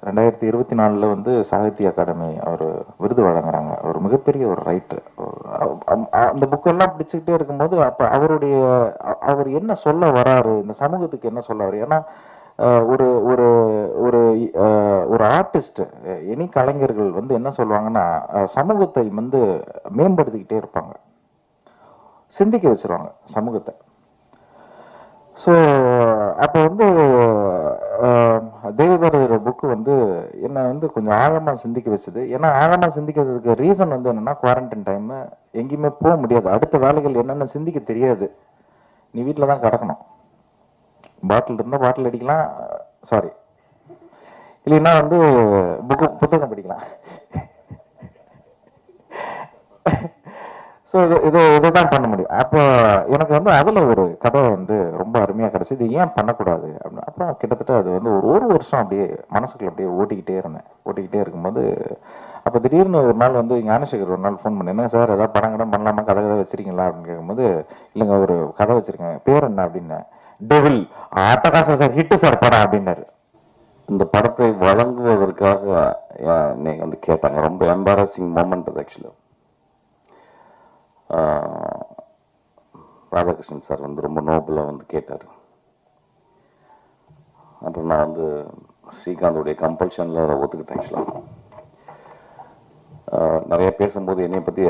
2024 வந்து சாகித்ய அகாடமி அவர் விருது வழங்குறாங்க. அவர் மிகப்பெரிய ஒரு ரைட்டர். அந்த புக்கெல்லாம் பிடிச்சிக்கிட்டே இருக்கும்போது அப்போ அவர் என்ன சொல்ல வராரு, இந்த சமூகத்துக்கு என்ன சொல்ல வர்றாரு. ஏன்னா ஒரு ஒரு ஒரு ஒரு ஆர்டிஸ்ட் எனி கலைஞர்கள் வந்து என்ன சொல்லுவாங்கன்னா சமூகத்தை வந்து மேம்படுத்திக்கிட்டே இருப்பாங்க, சிந்திக்க வச்சிருவாங்க சமூகத்தை. ஸோ அப்போ வந்து தேவிபாரதியோட புக்கு வந்து என்னை வந்து கொஞ்சம் ஆழமாக சிந்திக்க வச்சுது. ஏன்னா ஆழமாக சிந்திக்க வச்சதுக்கு ரீசன் வந்து என்னென்னா குவாரண்டைன் டைமு, எங்கேயுமே போக முடியாது, அடுத்த வேலைகள் என்னென்ன சிந்திக்க தெரியாது, நீ வீட்டில் தான் கிடக்கணும். பாட்டில் இருந்தால் பாட்டில் அடிக்கலாம், சாரி இல்லைன்னா வந்து புத்தகம் படிக்கலாம். ஸோ இதை தான் பண்ண முடியும். அப்போ எனக்கு வந்து அதில் ஒரு கதை வந்து ரொம்ப அருமையாக கிடச்சி இது ஏன் பண்ணக்கூடாது அப்படின்னு. அப்புறம் கிட்டத்தட்ட அது வந்து ஒரு வருஷம் அப்படியே மனசுக்குள்ள அப்படியே ஓட்டிக்கிட்டே இருக்கும்போது அப்போ திடீர்னு ஒரு நாள் வந்து ஞானசேகர் ஒரு நாள் ஃபோன் பண்ணி, என்ன சார் ஏதாவது படம் கடம் பண்ணலாமா, கதை வச்சிருக்கீங்களா அப்படின்னு கேட்கும்போது, இல்லைங்க ஒரு கதை வச்சுருக்கேன், பேர் என்ன அப்படின்னு. டெவில் அட்டகாசம் சார், ஹிட்டு சார் படம் அப்படின்னாரு. இந்த படத்தை வழங்குவதற்காக நீங்கள் வந்து கேட்டாங்க. ரொம்ப எம்பாரசிங் மூமெண்ட் அது ஆக்சுவலாக. ராதாகிருஷ்ணன் சார் வந்து ரொம்ப நோபலாக வந்து கேட்டார். அப்புறம் நான் வந்து ஸ்ரீகாந்தோடைய கம்பல்ஷனில் ஒத்துக்கிட்டேன் ஆக்சுவலாக. நிறைய பேசும்போது என்னை பற்றி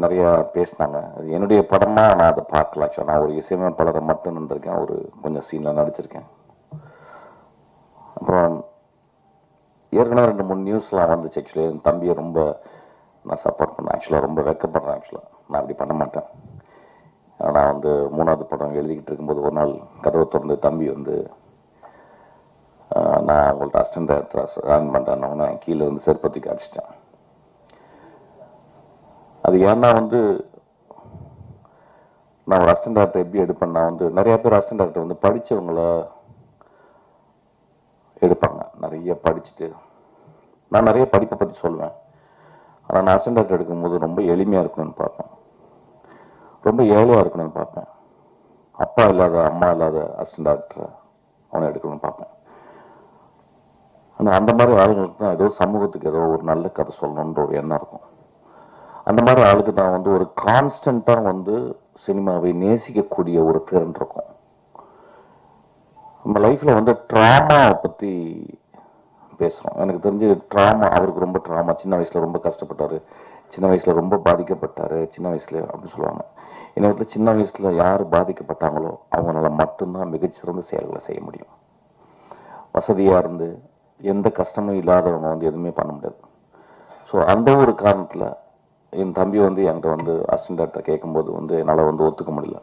நிறையா பேசினாங்க. அது என்னுடைய படமாக நான் அதை பார்க்கல. ஆக்சுவலாக நான் ஒரு இசையமைப்பாளரை மட்டும் இருந்திருக்கேன், ஒரு கொஞ்சம் சீனில் நடிச்சிருக்கேன். அப்புறம் ஏற்கனவே 2-3 நியூஸ்லாம் வந்துச்சு. ஆக்சுவலி என் தம்பியை ரொம்ப நான் சப்போர்ட் பண்ணேன். ஆக்சுவலாக ரொம்ப வெக்கப்படுறேன். ஆக்சுவலாக நான் அப்படி பண்ண மாட்டேன். நான் வந்து 3வது படம் எழுதிக்கிட்டு இருக்கும்போது ஒரு நாள் கதவை திறந்து தம்பி வந்து நான் உங்கள்ட்ட அசிஸ்டன்ட் டைரக்டராக ஆன் பண்ணுறேன்னு கீழே இருந்து செருப்பத்துக்கு அடிச்சிட்டேன். அது ஏன்னா வந்து நான் ஒரு அசிஸ்டன்ட் டைரக்டர் எப்படி எடுப்பேன், நான் வந்து நிறைய பேர் அசிஸ்டன்ட் டைரக்டர் வந்து படித்தவங்கள எடுப்பாங்க. நிறைய படிச்சுட்டு நான் நிறைய படிப்பை பற்றி சொல்லுவேன். ஆனால் நான் அசிஸ்டன்ட் டைரக்டர் எடுக்கும்போது ரொம்ப எளிமையாக இருக்கணும்னு பார்ப்பேன், ரொம்ப ஏழையாக இருக்கணும்னு பார்ப்பேன். அப்பா இல்லாத அம்மா இல்லாத அசிஸ்டன்ட் டைரக்டரை அவனை எடுக்கணும்னு பார்ப்பேன். ஆனால் அந்த மாதிரி ஆளுங்களுக்கு தான் ஏதோ சமூகத்துக்கு ஏதோ ஒரு நல்ல கதை சொல்லணுன்ற ஒரு எண்ணம் இருக்கும். அந்த மாதிரி ஆளுக்கு தான் வந்து ஒரு கான்ஸ்டண்ட்டாக வந்து சினிமாவை நேசிக்கக்கூடிய ஒரு திறன் இருக்கும். நம்ம லைஃப்பில் வந்து ட்ராமாவை பற்றி பேசுகிறோம். எனக்கு தெரிஞ்சு ட்ராமா, அவருக்கு ரொம்ப ட்ராமா, சின்ன வயசில் ரொம்ப கஷ்டப்பட்டார், சின்ன வயசில் ரொம்ப பாதிக்கப்பட்டார், சின்ன வயசுல அப்படின்னு சொல்லுவாங்க. என்னை வந்து சின்ன வயசில் யார் பாதிக்கப்பட்டாங்களோ அவங்களால மட்டும்தான் மிகச்சிறந்த செயல்களை செய்ய முடியும். வசதியாக இருந்து எந்த கஷ்டமும் இல்லாதவங்க வந்து எதுவுமே பண்ண முடியாது. ஸோ அந்த ஒரு காரணத்தில் என் தம்பி வந்து என்கிட்ட வந்து அசிஸ்டன்ட் டைரக்டர் கேட்கும்போது வந்து என்னால் வந்து ஒத்துக்க முடியல.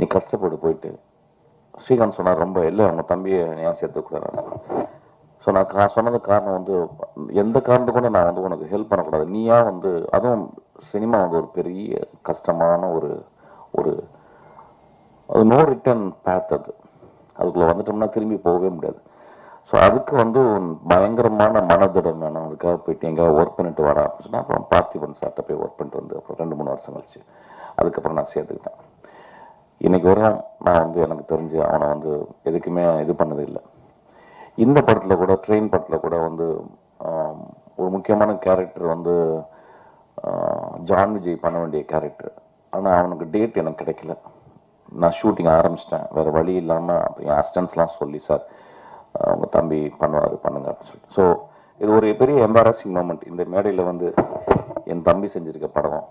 நீ கஷ்டப்பட்டு போயிட்டு ஸ்ரீகாந்த் சொன்னார், ரொம்ப இல்லை அவங்க தம்பியை ஏன் சேர்த்துக்கூடாது. ஸோ நான் சொன்னது காரணம் வந்து எந்த காரணத்து கூட நான் வந்து உனக்கு ஹெல்ப் பண்ணக்கூடாது. நீயா வந்து அதுவும் சினிமா வந்து ஒரு பெரிய கஷ்டமான ஒரு ஒரு அது நோ ரிட்டர்ன் பேத். அதுக்குள்ளே வந்துட்டோம்னா திரும்பி போகவே முடியாது. ஸோ அதுக்கு வந்து பயங்கரமான மனதிடம் வேணும். அதுக்காக போயிட்டு எங்கேயாவது ஒர்க் பண்ணிட்டு வரா அப்படின்னு சொன்னால் அப்புறம் பார்த்திபன் சார்கிட்ட போய் ஒர்க் பண்ணிட்டு வந்து அப்புறம் 2-3 வருஷம் கழிச்சு அதுக்கப்புறம் நான் சேர்த்துக்கிட்டேன். இன்னைக்கு வரையும் நான் வந்து எனக்கு தெரிஞ்சு அவனை வந்து எதுக்குமே இது பண்ணது இல்லை. இந்த படத்தில் கூட ட்ரெயின் படத்தில் கூட வந்து ஒரு முக்கியமான கேரக்டர் வந்து ஜான் விஜய் பண்ண வேண்டிய கேரக்டர். ஆனால் அவனுக்கு டேட் எனக்கு கிடைக்கல. நான் ஷூட்டிங் ஆரம்பிச்சிட்டேன், வேறு வழி இல்லாமல் என் அசிஸ்டன்ஸ்லாம் சொல்லி சார் அவங்க தம்பி பண்ணுவார் பண்ணுங்க அப்படின்னு சொல்லிட்டு. ஸோ இது ஒரு பெரிய எம்பாரசிங் மூமெண்ட். இந்த மேடையில் வந்து என் தம்பி செஞ்சுருக்க படம்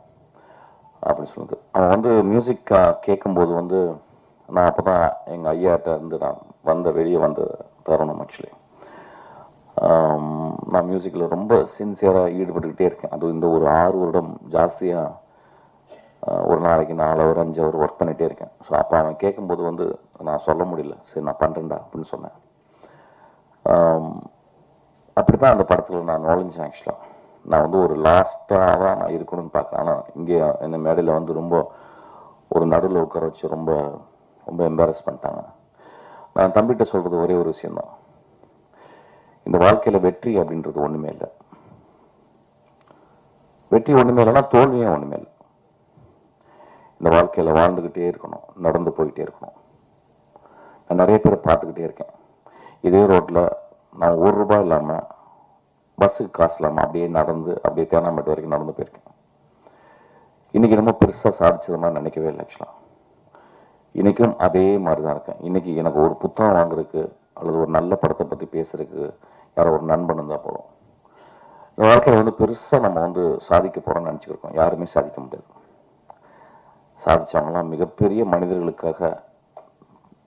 அப்படின்னு சொல்லுது. அவன் வந்து மியூசிக் கேட்கும்போது வந்து நான் அப்போ தான் எங்கள் ஐயாட்ட இருந்து நான் வெளியே வந்த தருணம். ஆக்சுவலி நான் மியூசிக்கில் ரொம்ப சின்சியராக ஈடுபட்டுக்கிட்டே இருக்கேன். அது இந்த ஒரு 6 வருடம் ஜாஸ்தியாக ஒரு நாளைக்கு 4 hour 5 hour ஒர்க் பண்ணிகிட்டே இருக்கேன். ஸோ அப்போ அவன் கேட்கும்போது வந்து நான் சொல்ல முடியல, சரி நான் பண்ணுறேன்டா அப்படின்னு சொன்னேன். அப்படி தான் அந்த படத்தில் நான் நுழைஞ்சேன். ஆக்சுவலாக நான் வந்து ஒரு லாஸ்ட்டாக தான் நான் இருக்கணும்னு பார்க்குறேன். ஆனால் இங்கே இந்த மேடையில் வந்து ரொம்ப ஒரு நடுவில் உட்கார வச்சு ரொம்ப ரொம்ப எம்பாரஸ் பண்ணிட்டாங்க. நான் தம்பிகிட்ட சொல்கிறது ஒரே ஒரு விஷயந்தான், இந்த வாழ்க்கையில் வெற்றி அப்படின்றது ஒன்றுமே இல்லை. வெற்றி ஒன்றுமே இல்லைன்னா தோல்வியும் ஒன்றுமே இல்லை. இந்த வாழ்க்கையில் வாழ்ந்துக்கிட்டே இருக்கணும், நடந்து போய்கிட்டே இருக்கணும். நான் நிறைய பேரை பார்த்துக்கிட்டே இருக்கேன். இதே ரோட்டில் நான் ₹1 இல்லாமல் பஸ்ஸுக்கு காசு இல்லாமல் அப்படியே நடந்து அப்படியே தேனாம்பேட்டை வரைக்கும் நடந்து போயிருக்கேன். இன்றைக்கி ரொம்ப பெருசாக சாதிச்சது மாதிரி நினைக்கவே இல்லை. ஆக்சுவலாக இன்றைக்கும் அதே மாதிரி தான் இருக்கேன். இன்றைக்கி எனக்கு ஒரு புத்தகம் வாங்குறதுக்கு அல்லது ஒரு நல்ல படத்தை பற்றி பேசுறதுக்கு யாரோ ஒரு நண்பன் இருந்தால் போதும். இந்த வாழ்க்கையில் வந்து பெருசாக நம்ம வந்து சாதிக்க போகிறோம்னு நினச்சிக்கிருக்கோம். யாருமே சாதிக்க முடியாது. சாதிச்சவங்களாம் மிகப்பெரிய மனிதர்களுக்காக.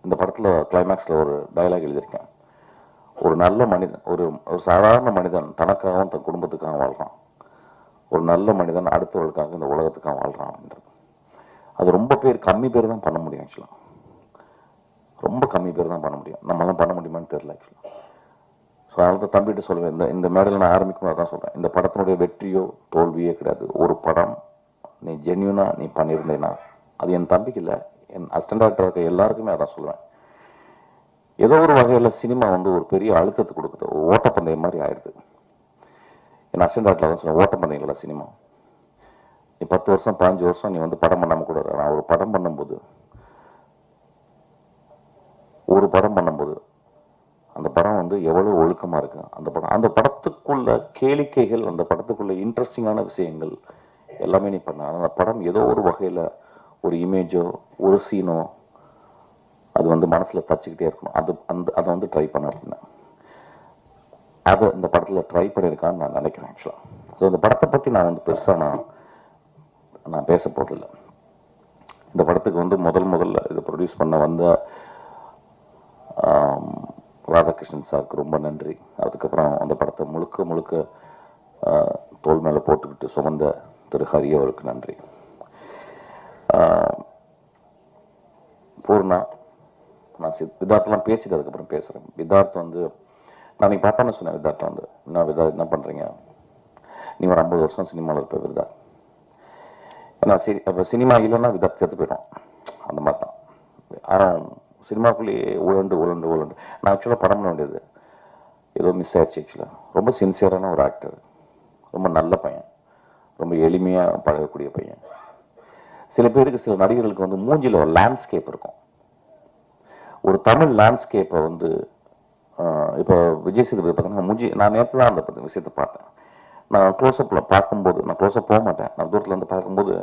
இந்த படத்தில் கிளைமேக்ஸில் ஒரு டயலாக் எழுதியிருக்கேன், ஒரு நல்ல மனிதன், ஒரு சாதாரண மனிதன் தனக்காகவும் தன் குடும்பத்துக்காக வாழ்கிறான், ஒரு நல்ல மனிதன் அடுத்தவர்களுக்காக இந்த உலகத்துக்காக வாழ்கிறான் அப்படின்றது. அது ரொம்ப கம்மி பேர் தான் பண்ண முடியும். ஆக்சுவலாக ரொம்ப கம்மி பேர் தான் பண்ண முடியும். நம்மளாம் பண்ண முடியுமான்னு தெரியல ஆக்சுவலாக. ஸோ அதனால தான் தம்பிகிட்ட சொல்லுவேன், இந்த மேடையில் நான் ஆரம்பிக்கும் அதான் சொல்கிறேன், இந்த படத்தினுடைய வெற்றியோ தோல்வியே கிடையாது. ஒரு படம் நீ ஜென்யூனாக நீ பண்ணியிருந்தேன்னா, அது என் தம்பிக்கு இல்லை, என் அசிஸ்டன்ட் டைரக்டர் இருக்க எல்லாருக்குமே அதான் சொல்லுவேன். ஏதோ ஒரு வகையில் சினிமா வந்து ஒரு பெரிய அழுத்தத்தை கொடுக்குது, ஒரு ஓட்டப்பந்தயம் மாதிரி ஆயிடுது. என் அசிஸ்டன்ட் டைரக்டர் தான் சொல்லுவேன், ஓட்டப்பந்தயம் இல்லை சினிமா. நீ 10 வருஷம் 15 வருஷம் நீ வந்து படம் பண்ணாமல் கூட நான் ஒரு படம் பண்ணும்போது அந்த படம் வந்து எவ்வளோ ஒழுக்கமாக இருக்கு. அந்த படத்துக்குள்ள கேளிக்கைகள், அந்த படத்துக்குள்ள இன்ட்ரெஸ்டிங்கான விஷயங்கள் எல்லாமே நீ பண்ண. அந்த படம் ஏதோ ஒரு வகையில் ஒரு இமேஜோ ஒரு சீனோ அது வந்து மனசில் தச்சுக்கிட்டே இருக்கணும். அதை வந்து ட்ரை பண்ண அப்படின்னா அதை இந்த படத்தில் ட்ரை பண்ணியிருக்கான்னு நான் நினைக்கிறேன். ஆக்சுவலாக ஸோ இந்த படத்தை பற்றி நான் வந்து பெருசாக நான் பேச போகிறதில்ல. இந்த படத்துக்கு வந்து முதல்ல இதை ப்ரொடியூஸ் பண்ண வந்த ராதாகிருஷ்ணன் சாருக்கு ரொம்ப நன்றி. அதுக்கப்புறம் அந்த படத்தை முழுக்க தோல் மேலே போட்டுக்கிட்டு சுமந்த திரு ஹரி அவருக்கு நன்றி. பூர்ணா, நான் விதார்த்தெலாம் பேசிட்டு அதுக்கப்புறம் பேசுகிறேன். விதார்த்தம் வந்து நான் நீ பார்த்தானே சொன்னேன். விதார்த்தம் வந்து என்ன பண்ணுறீங்க, நீ ஒரு 50 வருஷம் சினிமாவில் இருப்ப விருதா. ஏன்னா இப்போ சினிமா இல்லைன்னா விதார்த்து செத்து போயிடும். அந்த மாதிரி தான் ஆனால் சினிமாக்குள்ளேயே உழண்டு நான் ஆக்சுவலாக படம் பண்ண வேண்டியது ஏதோ மிஸ் ஆயிடுச்சு. ஆக்சுவலாக ரொம்ப சின்சியரான ஒரு ஆக்டர், ரொம்ப நல்ல பையன், ரொம்ப எளிமையாக பழகக்கூடிய பையன். சில பேருக்கு, சில நடிகர்களுக்கு வந்து மூஞ்சியில் ஒரு லேண்ட்ஸ்கேப் இருக்கும். ஒரு தமிழ் லேண்ட்ஸ்கேப்பை வந்து இப்போ விஜய் சேதுபதி பார்த்தீங்கன்னா மூஞ்சி, நான் நேற்று தான் அந்த விஷயத்தை பார்த்தேன். நான் க்ளோஸ்அப்பில் பார்க்கும்போது, நான் க்ளோஸ்அப் போக மாட்டேன், நான் தூரத்துலேருந்து பார்க்கும்போது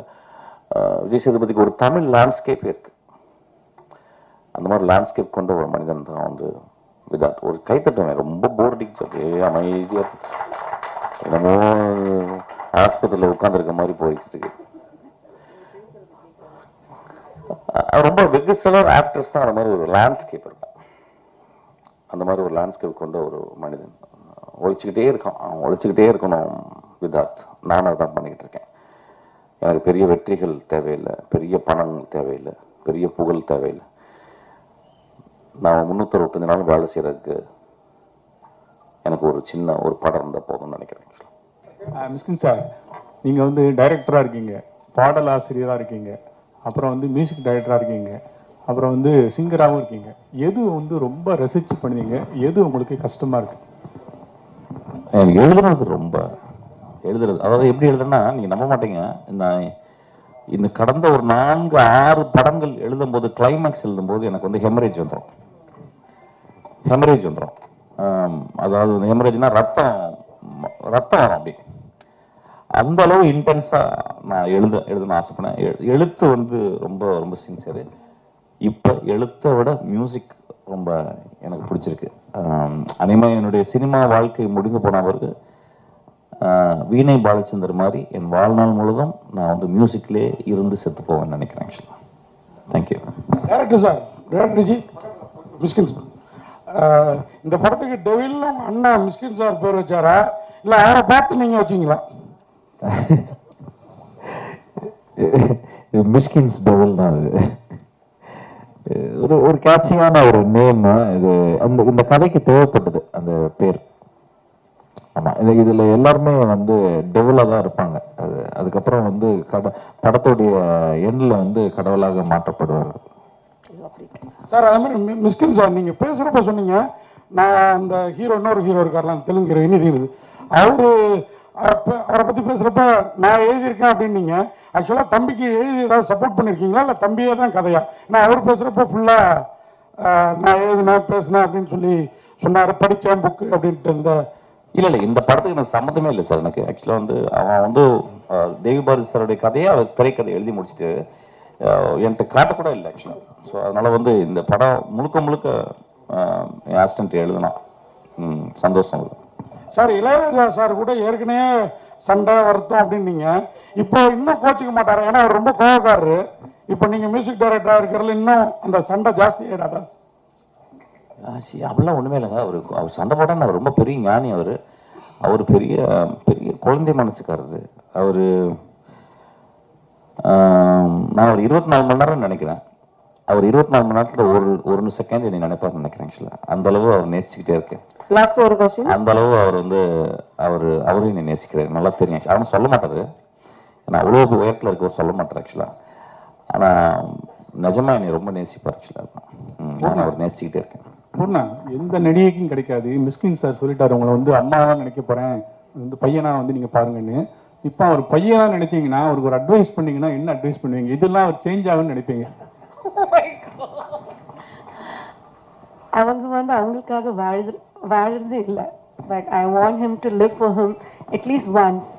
விஜய் சேதுபதிக்கு ஒரு தமிழ் லேண்ட்ஸ்கேப் இருக்குது. அந்த மாதிரி லேண்ட்ஸ்கேப் கொண்ட ஒரு மனிதன் தான் வந்து விதார்த். ஒரு கைத்தட்டுவேன், ரொம்ப போர் அடிக்கிறது, அமைதியாக என்னமோ ஆஸ்பத்திரியில் உட்காந்துருக்க மாதிரி போயிட்டு இருக்கு. ரொம்ப வெகு சிலர் ஆக்டர்ஸ் தான் அந்த மாதிரி ஒரு லேண்ட்ஸ்கேப் இருக்கும். அந்த மாதிரி ஒரு லேண்ட்ஸ்கேப் கொண்ட ஒரு மனிதன் ஒழிச்சுக்கிட்டே இருக்கான். அவன் ஒழிச்சுக்கிட்டே இருக்கணும் விதார்த். நானும் அதான் பண்ணிக்கிட்டு இருக்கேன். எனக்கு பெரிய வெற்றிகள் தேவையில்லை, பெரிய பணங்கள் தேவையில்லை, பெரிய புகழ் தேவையில்லை. நான் 365 நாள் வேலை செய்கிறதுக்கு எனக்கு ஒரு சின்ன ஒரு படம் இருந்தால் போதும்னு நினைக்கிறேன். மிஸ்கின் சார், நீங்கள் வந்து டைரக்டராக இருக்கீங்க, பாடல் ஆசிரியராக இருக்கீங்க, அப்புறம் வந்து மியூசிக் டைரக்டராக இருக்கீங்க, அப்புறம் வந்து சிங்கராகவும் இருக்கீங்க. எது வந்து ரொம்ப ரசித்து பண்ணுவீங்க, எது உங்களுக்கு கஷ்டமாக இருக்குது? எனக்கு எழுதுறது அதாவது எப்படி எழுதுனா நீங்கள் நம்ப மாட்டீங்க. இந்த கடந்த ஒரு 4-6 படங்கள் எழுதும்போது, கிளைமேக்ஸ் எழுதும்போது எனக்கு வந்து ஹெமரேஜ் வந்துடும். அதாவது ஹெமரேஜ்னா ரத்தம் வரும். அப்படி அந்த அளவு இன்டென்ஸாக நான் எழுதணும்னு ஆசைப்படேன். எழுத்து வந்து ரொம்ப ரொம்ப சின்சியரு. இப்போ எழுத்தை விட மியூசிக் ரொம்ப எனக்கு பிடிச்சிருக்கு. அனிமே என்னுடைய சினிமா வாழ்க்கை முடிந்து போன பிறகு வீணை பாலச்சந்தர் மாதிரி என் வாழ்நாள் முழுதும் நான் வந்து மியூசிக்லேயே இருந்து செத்து போவேன்னு நினைக்கிறேன். ஆக்சுவலாக தேங்க்யூ. டேரக்டர் ஜி, மிஸ்கின் இந்த படத்துக்கு டெவில்னு அண்ணா மிஸ்கின் சார் பேர் வச்சாரா, இல்லை அவரை பார்த்து நீங்கள் வச்சிங்களா? மிஸ்கின்ஸ் டெவில் தான் அது. ஒரு கேட்சியான ஒரு நேம் இது. இந்த கதைக்கு தேவைப்பட்டது அந்த பேர். ஆமாம், இதில் எல்லாருமே வந்து டெவிலாக தான் இருப்பாங்க. அதுக்கப்புறம் வந்து படத்துடைய எண்ணில் வந்து கடவுளாக மாற்றப்படுவார் சார். அது மாதிரி மிஸ்கின் சார், நீங்கள் பேசுகிறப்ப சொன்னீங்க, நான் அந்த இன்னொரு ஹீரோ இருக்கார்லாம் தெலுங்கு இனிதீர், அவரை பற்றி பேசுகிறப்ப நான் எழுதியிருக்கேன் அப்படின்னீங்க. ஆக்சுவலாக தம்பிக்கு எழுதி ஏதாவது சப்போர்ட் பண்ணியிருக்கீங்களா, இல்லை தம்பியே தான் கதையா? நான் அவர் பேசுகிறப்ப ஃபுல்லாக நான் எழுதினேன் பேசினேன் அப்படின்னு சொல்லி சொன்னார், படித்தேன் புக்கு அப்படின்ட்டு. இல்லை இந்த படத்துக்கு எனக்கு சம்மந்தமே இல்லை சார். எனக்கு ஆக்சுவலாக வந்து அவன் வந்து தேவி பாரதி சாருடைய கதையை அவர் திரைக்கதை எழுதி முடிச்சுட்டு என்கிட்ட காட்டக்கூட இல்லை ஆக்சுவலாக. ஸோ அதனால் வந்து இந்த படம் முழுக்க என் ஆசிஸ்டன்ட் எழுதணும். சந்தோஷம் சார். இளையராஜா சார் கூட ஏற்கனவே சண்டை வருத்தம் அப்படின்னீங்க, இப்போ இன்னும் கோச்சிக்க மாட்டாரு, ஏன்னா அவர் ரொம்ப கோவக்காரரு. இப்போ நீங்கள் மியூசிக் டைரக்டராக இருக்கிறதுல இன்னும் அந்த சண்டை ஜாஸ்தி ஆகிடாதா? அப்படிலாம் ஒன்றுமே இல்லைங்க. அவர் சண்டை போட்டால் அவர் ரொம்ப பெரிய ஞானி. அவர் பெரிய பெரிய குழந்தை மனசுக்காரரு. நான் ஒரு 24 மணி நேரம் நினைக்கிறேன். அவர் 24 மணி நேரத்தில் ஒரு செகண்ட் என்னை நினைப்பாருன்னு நினைக்கிறேன். ஆக்சுவலாக அந்த அளவு அவர் நேசிச்சுக்கிட்டே இருக்கேன். லாஸ்ட் ஒரு क्वेश्चन. அந்த அளவு அவர் வந்து அவரும் என்னை நேசிக்கிறார். நல்லா தெரியும். அவனும் சொல்ல மாட்டாரு, ஏன்னா அவ்வளோ உயரத்தில் இருக்கவர் சொல்ல மாட்டார் ஆக்சுவலாக. ஆனால் நிஜமா என்னை ரொம்ப நேசிப்பார் ஆக்சுவலாக. நான் அவர் நேசிச்சுக்கிட்டே இருக்கேன். பூர்ணா, எந்த நடிகைக்கும் கிடைக்காது. மிஸ்கின் சார் சொல்லிட்டாரு, உங்களை வந்து அம்மாவா நினைக்க போறேன், வந்து பையனா வந்து நீங்க பாருங்கன்னு. இப்போ அவர் பையனா நினைச்சீங்கன்னா, அவருக்கு ஒரு அட்வைஸ் பண்ணீங்கன்னா என்ன அட்வைஸ் பண்ணுவீங்க? இதெல்லாம் அவர் சேஞ்ச் ஆகும்னு நினைப்பீங்க? அவங்க வந்து அவங்களுக்காக வாழறது இல்லை, but I want him to live for him at least once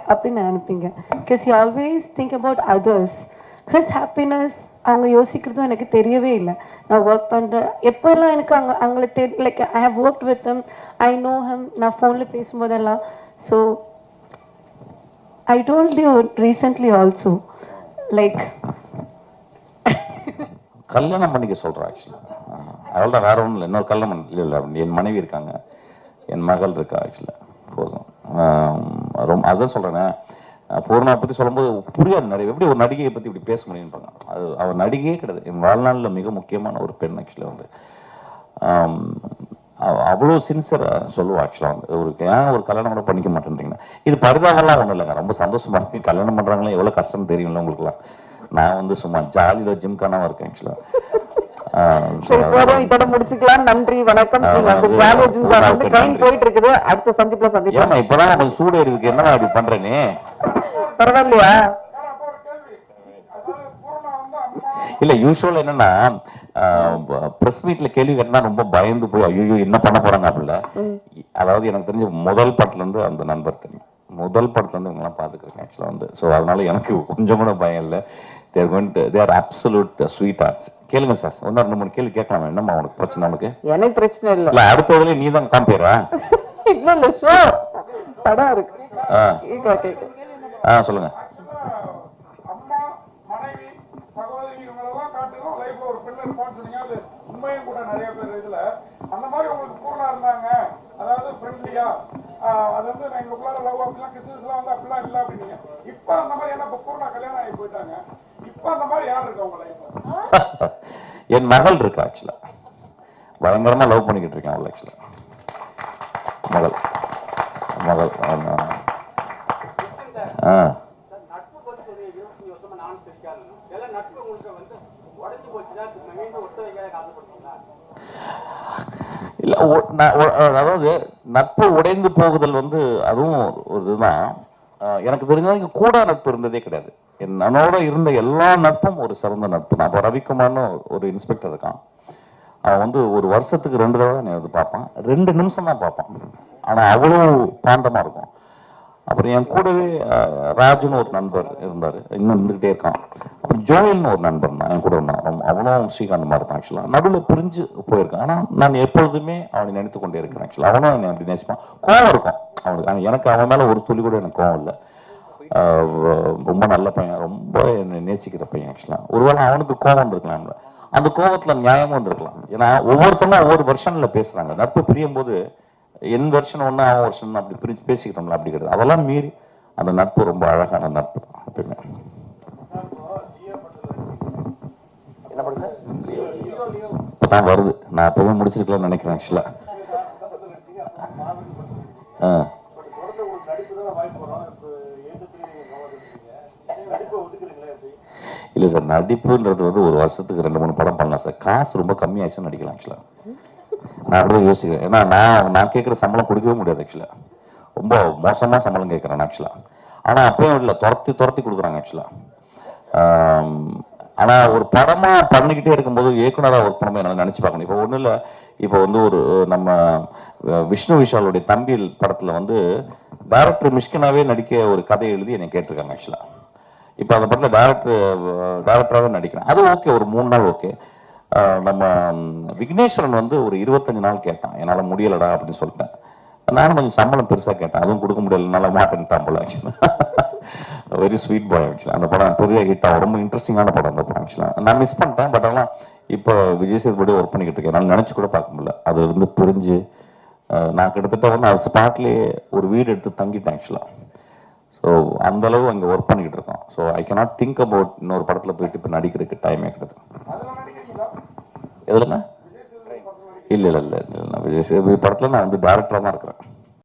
அப்படின்னு நான் நினைப்பீங்க. Because he always think about others. His happiness அவங்க யோசிக்கிறதும் எனக்கு தெரியவே இல்லை. நான் ஒர்க் பண்ணுறேன் எப்போல்லாம் எனக்கு அவங்கள like I have work with him, I know him. நான் ஃபோனில் பேசும்போதெல்லாம். So I told you recently also, like, கல்யாணம் பண்ணிக்க சொல்கிறேன் ஆக்சுவலாக. அவள் தான், வேற ஒன்றும் இல்லை. இன்னொரு கல்யாணம் இல்லை என் மனைவி இருக்காங்க, என் மகள் இருக்கா ஆக்சுவலாக. போதும். ரொம்ப அதான் சொல்கிறேனே, பூர்ணா பற்றி சொல்லும்போது புரியாது நிறைய. எப்படி ஒரு நடிகையை பற்றி இப்படி பேச முடியும்ன்றாங்க. அது அவர் நடிகையே கிடையாது, என் வாழ்நாளில் மிக முக்கியமான ஒரு பெண் ஆக்சுவலாக வந்து. அவ்வளோ சின்சியராக சொல்லுவோம் ஆக்சுவலாக வந்து. ஏன் ஒரு கல்யாணம் கூட பண்ணிக்க மாட்டேன்றீங்கன்னா, இது பரிதாபம்லாம் ஒன்றும் இல்லைங்க. ரொம்ப சந்தோஷமா இருக்கு. கல்யாணம் பண்ணுறாங்களே எவ்வளோ கஷ்டம் தெரியும்ல உங்களுக்குலாம். நான் வந்து சும்மா ஜாலியில் ஜிம்கானாக இருக்கேன் ஆக்சுவலாக. இதோட முடிச்சுக்கலாம். நன்றி, வணக்கம். ட்ரெயின் போயிட்டு இருக்குது. அடுத்த சந்திப்புல சந்திப்போம். இப்பதான் நம்ம சூடு இருக்கு, என்ன அப்படி பண்றேனே, பரவாயில்லையா? இல்ல யூஸ்வல் என்னன்னா பிரஸ் மீட்ல கேள்வி கேட்டா ரொம்ப பயந்து போய் ஐயோ என்ன பண்ண போறாங்க அப்படில. அதாவது எனக்கு தெரிஞ்ச முதல் படத்துல இருந்து அந்த நண்பர் தெரியும். முதல் படத்துல இருந்து இவங்கெல்லாம் பாத்துக்கிறேன் ஆக்சுவலா வந்து. ஸோ அதனால எனக்கு கொஞ்சம் கூட பயம் இல்லை. தேர் அப்சல்யூட் ஸ்வீட் ஆர்ட்ஸ். கேளுங்க சார், ஒன்னு 2-3 கேள்வி கேட்கலாம். என்னம்மா உனக்கு பிரச்சனை? உனக்கு எனக்கு பிரச்சனை இல்லை. இல்ல அடுத்ததுல நீ தான் காம்பேரா? இல்ல இல்ல, ஷோ படம் இருக்கு. சொல்லுங்க. அம்மா, மனைவி, சகோதரி இவங்களெல்லாம் காட்டிலும் லைஃப்ல ஒரு பெண் இருப்பான்னு சொன்னீங்க. அது உண்மையும் கூட நிறைய பேர் இதுல அந்த மாதிரி உங்களுக்கு பூர்ணா இருந்தாங்க. அதாவது ஃப்ரெண்ட்லியா, அது வந்து எங்களுக்குள்ளார லவ் அப்படிலாம் கிசஸ்லாம் வந்து அப்படிலாம் இல்லை அப்படின்னீங்க. இப்போ அந்த மாதிரி ஏன்னா இப்போ பூர்ணா கல்யாணம் ஆகி போயிட்டாங்க. இப்போ அந்த மாதிரி யார் இருக்கா உங்க லைஃப்ல? என் மகள் இருக்கா ஆக்சுவலா. பயங்கரமா லவ் பண்ணிக்கிட்டு இருக்கேன் அவள் ஆக்சுவலா. மகள் மகள் இல்ல, அதாவது நட்பு உடைந்து போகுதல் வந்து அதுவும் ஒரு இதுதான். எனக்கு தெரிஞ்சது கூட நட்பு இருந்ததே கிடையாது. என்னோட இருந்த எல்லா நட்பும் ஒரு சிறந்த நட்பு தான். அப்போ ரவிக்குமார்னு ஒரு இன்ஸ்பெக்டர் இருக்கான். அவன் வந்து ஒரு வருஷத்துக்கு 2 தடவை நான் வந்து பார்ப்பான். 2 நிமிஷம் தான் பார்ப்பான். ஆனால் அவ்வளோ பாந்தமாக இருக்கும். அப்புறம் என் கூடவே ராஜுன்னு ஒரு நண்பர் இருந்தார், இன்னும் இருந்துகிட்டே இருக்கான். அப்புறம் ஜோயல்னு ஒரு நண்பர் தான் என் கூட இருந்தான். அவனும் ஸ்ரீகாந்த் மாதிரி தான் ஆக்சுவலாக. நடுவில் பிரிஞ்சு போயிருக்கான். ஆனால் நான் எப்பொழுதுமே அவனை நினைத்து கொண்டே இருக்கிறேன் ஆக்சுவலாக. அவனும் என்னை அப்படி நேசிப்பான். கோவம் இருக்கும் அவனுக்கு. ஆனால் எனக்கு அவன் மேலே ஒரு துளி கூட எனக்கு கோவம் இல்லை. ரொம்ப நல்ல பையன், ரொம்ப என்னை நேசிக்கிற பையன் ஆக்சுவலாக. ஒருவேளை அவனுக்கு கோவம் வந்திருக்கலாம். அந்த கோவத்தில் நியாயமும் வந்திருக்கலாம். ஏன்னா ஒவ்வொருத்தரும் ஒவ்வொரு வெர்ஷனில் பேசுகிறாங்க. நட்பு பிரியும் போது என் வெர்ஷன் ஒன்று, அவன் வெர்ஷன் அப்படி பிரித்து பேசிக்கிட்டோம்ல, அப்படி கிடையாது. அதெல்லாம் மீறி அந்த நட்பு ரொம்ப அழகான நட்பு தான் எப்பயுமே. என்ன படம் சார்? இப்போதான் வருது. நான் எப்பவுமே முடிச்சிருக்கலாம்னு நினைக்கிறேன் ஆக்சுவலாக. இல்லை சார், நடிப்புன்றது வந்து ஒரு வருஷத்துக்கு 2-3 படம் பண்ணலாம் சார். காசு ரொம்ப கம்மியாச்சுன்னு நடிக்கலாம் ஆக்சுவலாக. நான் அப்படிதான் யோசிக்கிறேன். ஏன்னா நான் கேட்குற சம்பளம் கொடுக்கவே முடியாது ஆக்சுவலாக. ரொம்ப மோசமாக சம்பளம் கேட்குறேன் ஆக்சுவலாக. ஆனால் அப்பயும் இல்லை, துரத்தி கொடுக்குறாங்க ஆக்சுவலாக. ஆனால் ஒரு படமாக பண்ணிக்கிட்டே இருக்கும்போது இயக்குனராக ஒர்க் பண்ணும்போது என்னால் நினச்சி பார்க்கணும். இப்போ ஒன்றும் இல்லை, இப்போ வந்து ஒரு நம்ம விஷ்ணு விஷாலுடைய தம்பி படத்தில் வந்து டைரக்டர் மிஷ்கினாவே நடிக்க ஒரு கதையை எழுதி என்னை கேட்டிருக்காங்க ஆக்சுவலாக. இப்போ அந்த படத்தில் டைரக்டராகவே நடிக்கிறேன். அது ஓகே, ஒரு 3 நாள் ஓகே. நம்ம விக்னேஸ்வரன் வந்து ஒரு 25 நாள் கேட்டான். என்னால் முடியலடா அப்படின்னு சொல்லிட்டேன். நானும் கொஞ்சம் சம்பளம் பெருசாக கேட்டேன். அதுவும் கொடுக்க முடியலனால மாட்டேன்ட்டான் போல ஆக்சுவலாக. வெரி ஸ்வீட் பாய் ஆக்சுவலாக. அந்த படம் பெரிய ஹிட் ஆகும். ரொம்ப இன்ட்ரெஸ்டிங்கான படம் அந்த படம் ஆக்சுவலாக. நான் மிஸ் பண்ணிட்டேன். பட் ஆனால் இப்போ விஜய் சேதுபதி ஒர்க் பண்ணிக்கிட்டு இருக்கேன். என்னால் நினச்சி கூட பார்க்க முடியல. அது இருந்து புரிஞ்சு நான் கிட்டத்தட்ட வந்து அது ஸ்பாட்லேயே ஒரு வீடு எடுத்து தங்கிட்டேன் ஆக்சுவலாக. ஸோ அந்தளவு அங்கே ஒர்க் பண்ணிக்கிட்டு இருக்கோம். So I cannot think about இன்னொரு படத்தில் போயிட்டு இப்போ நடிக்கிறதுக்கு டைமே கிடையாது. எதுலங்க? இல்லை விஜய் சேதுபதி படத்தில் நான் வந்து டேரக்டராக தான் இருக்கிறேன்.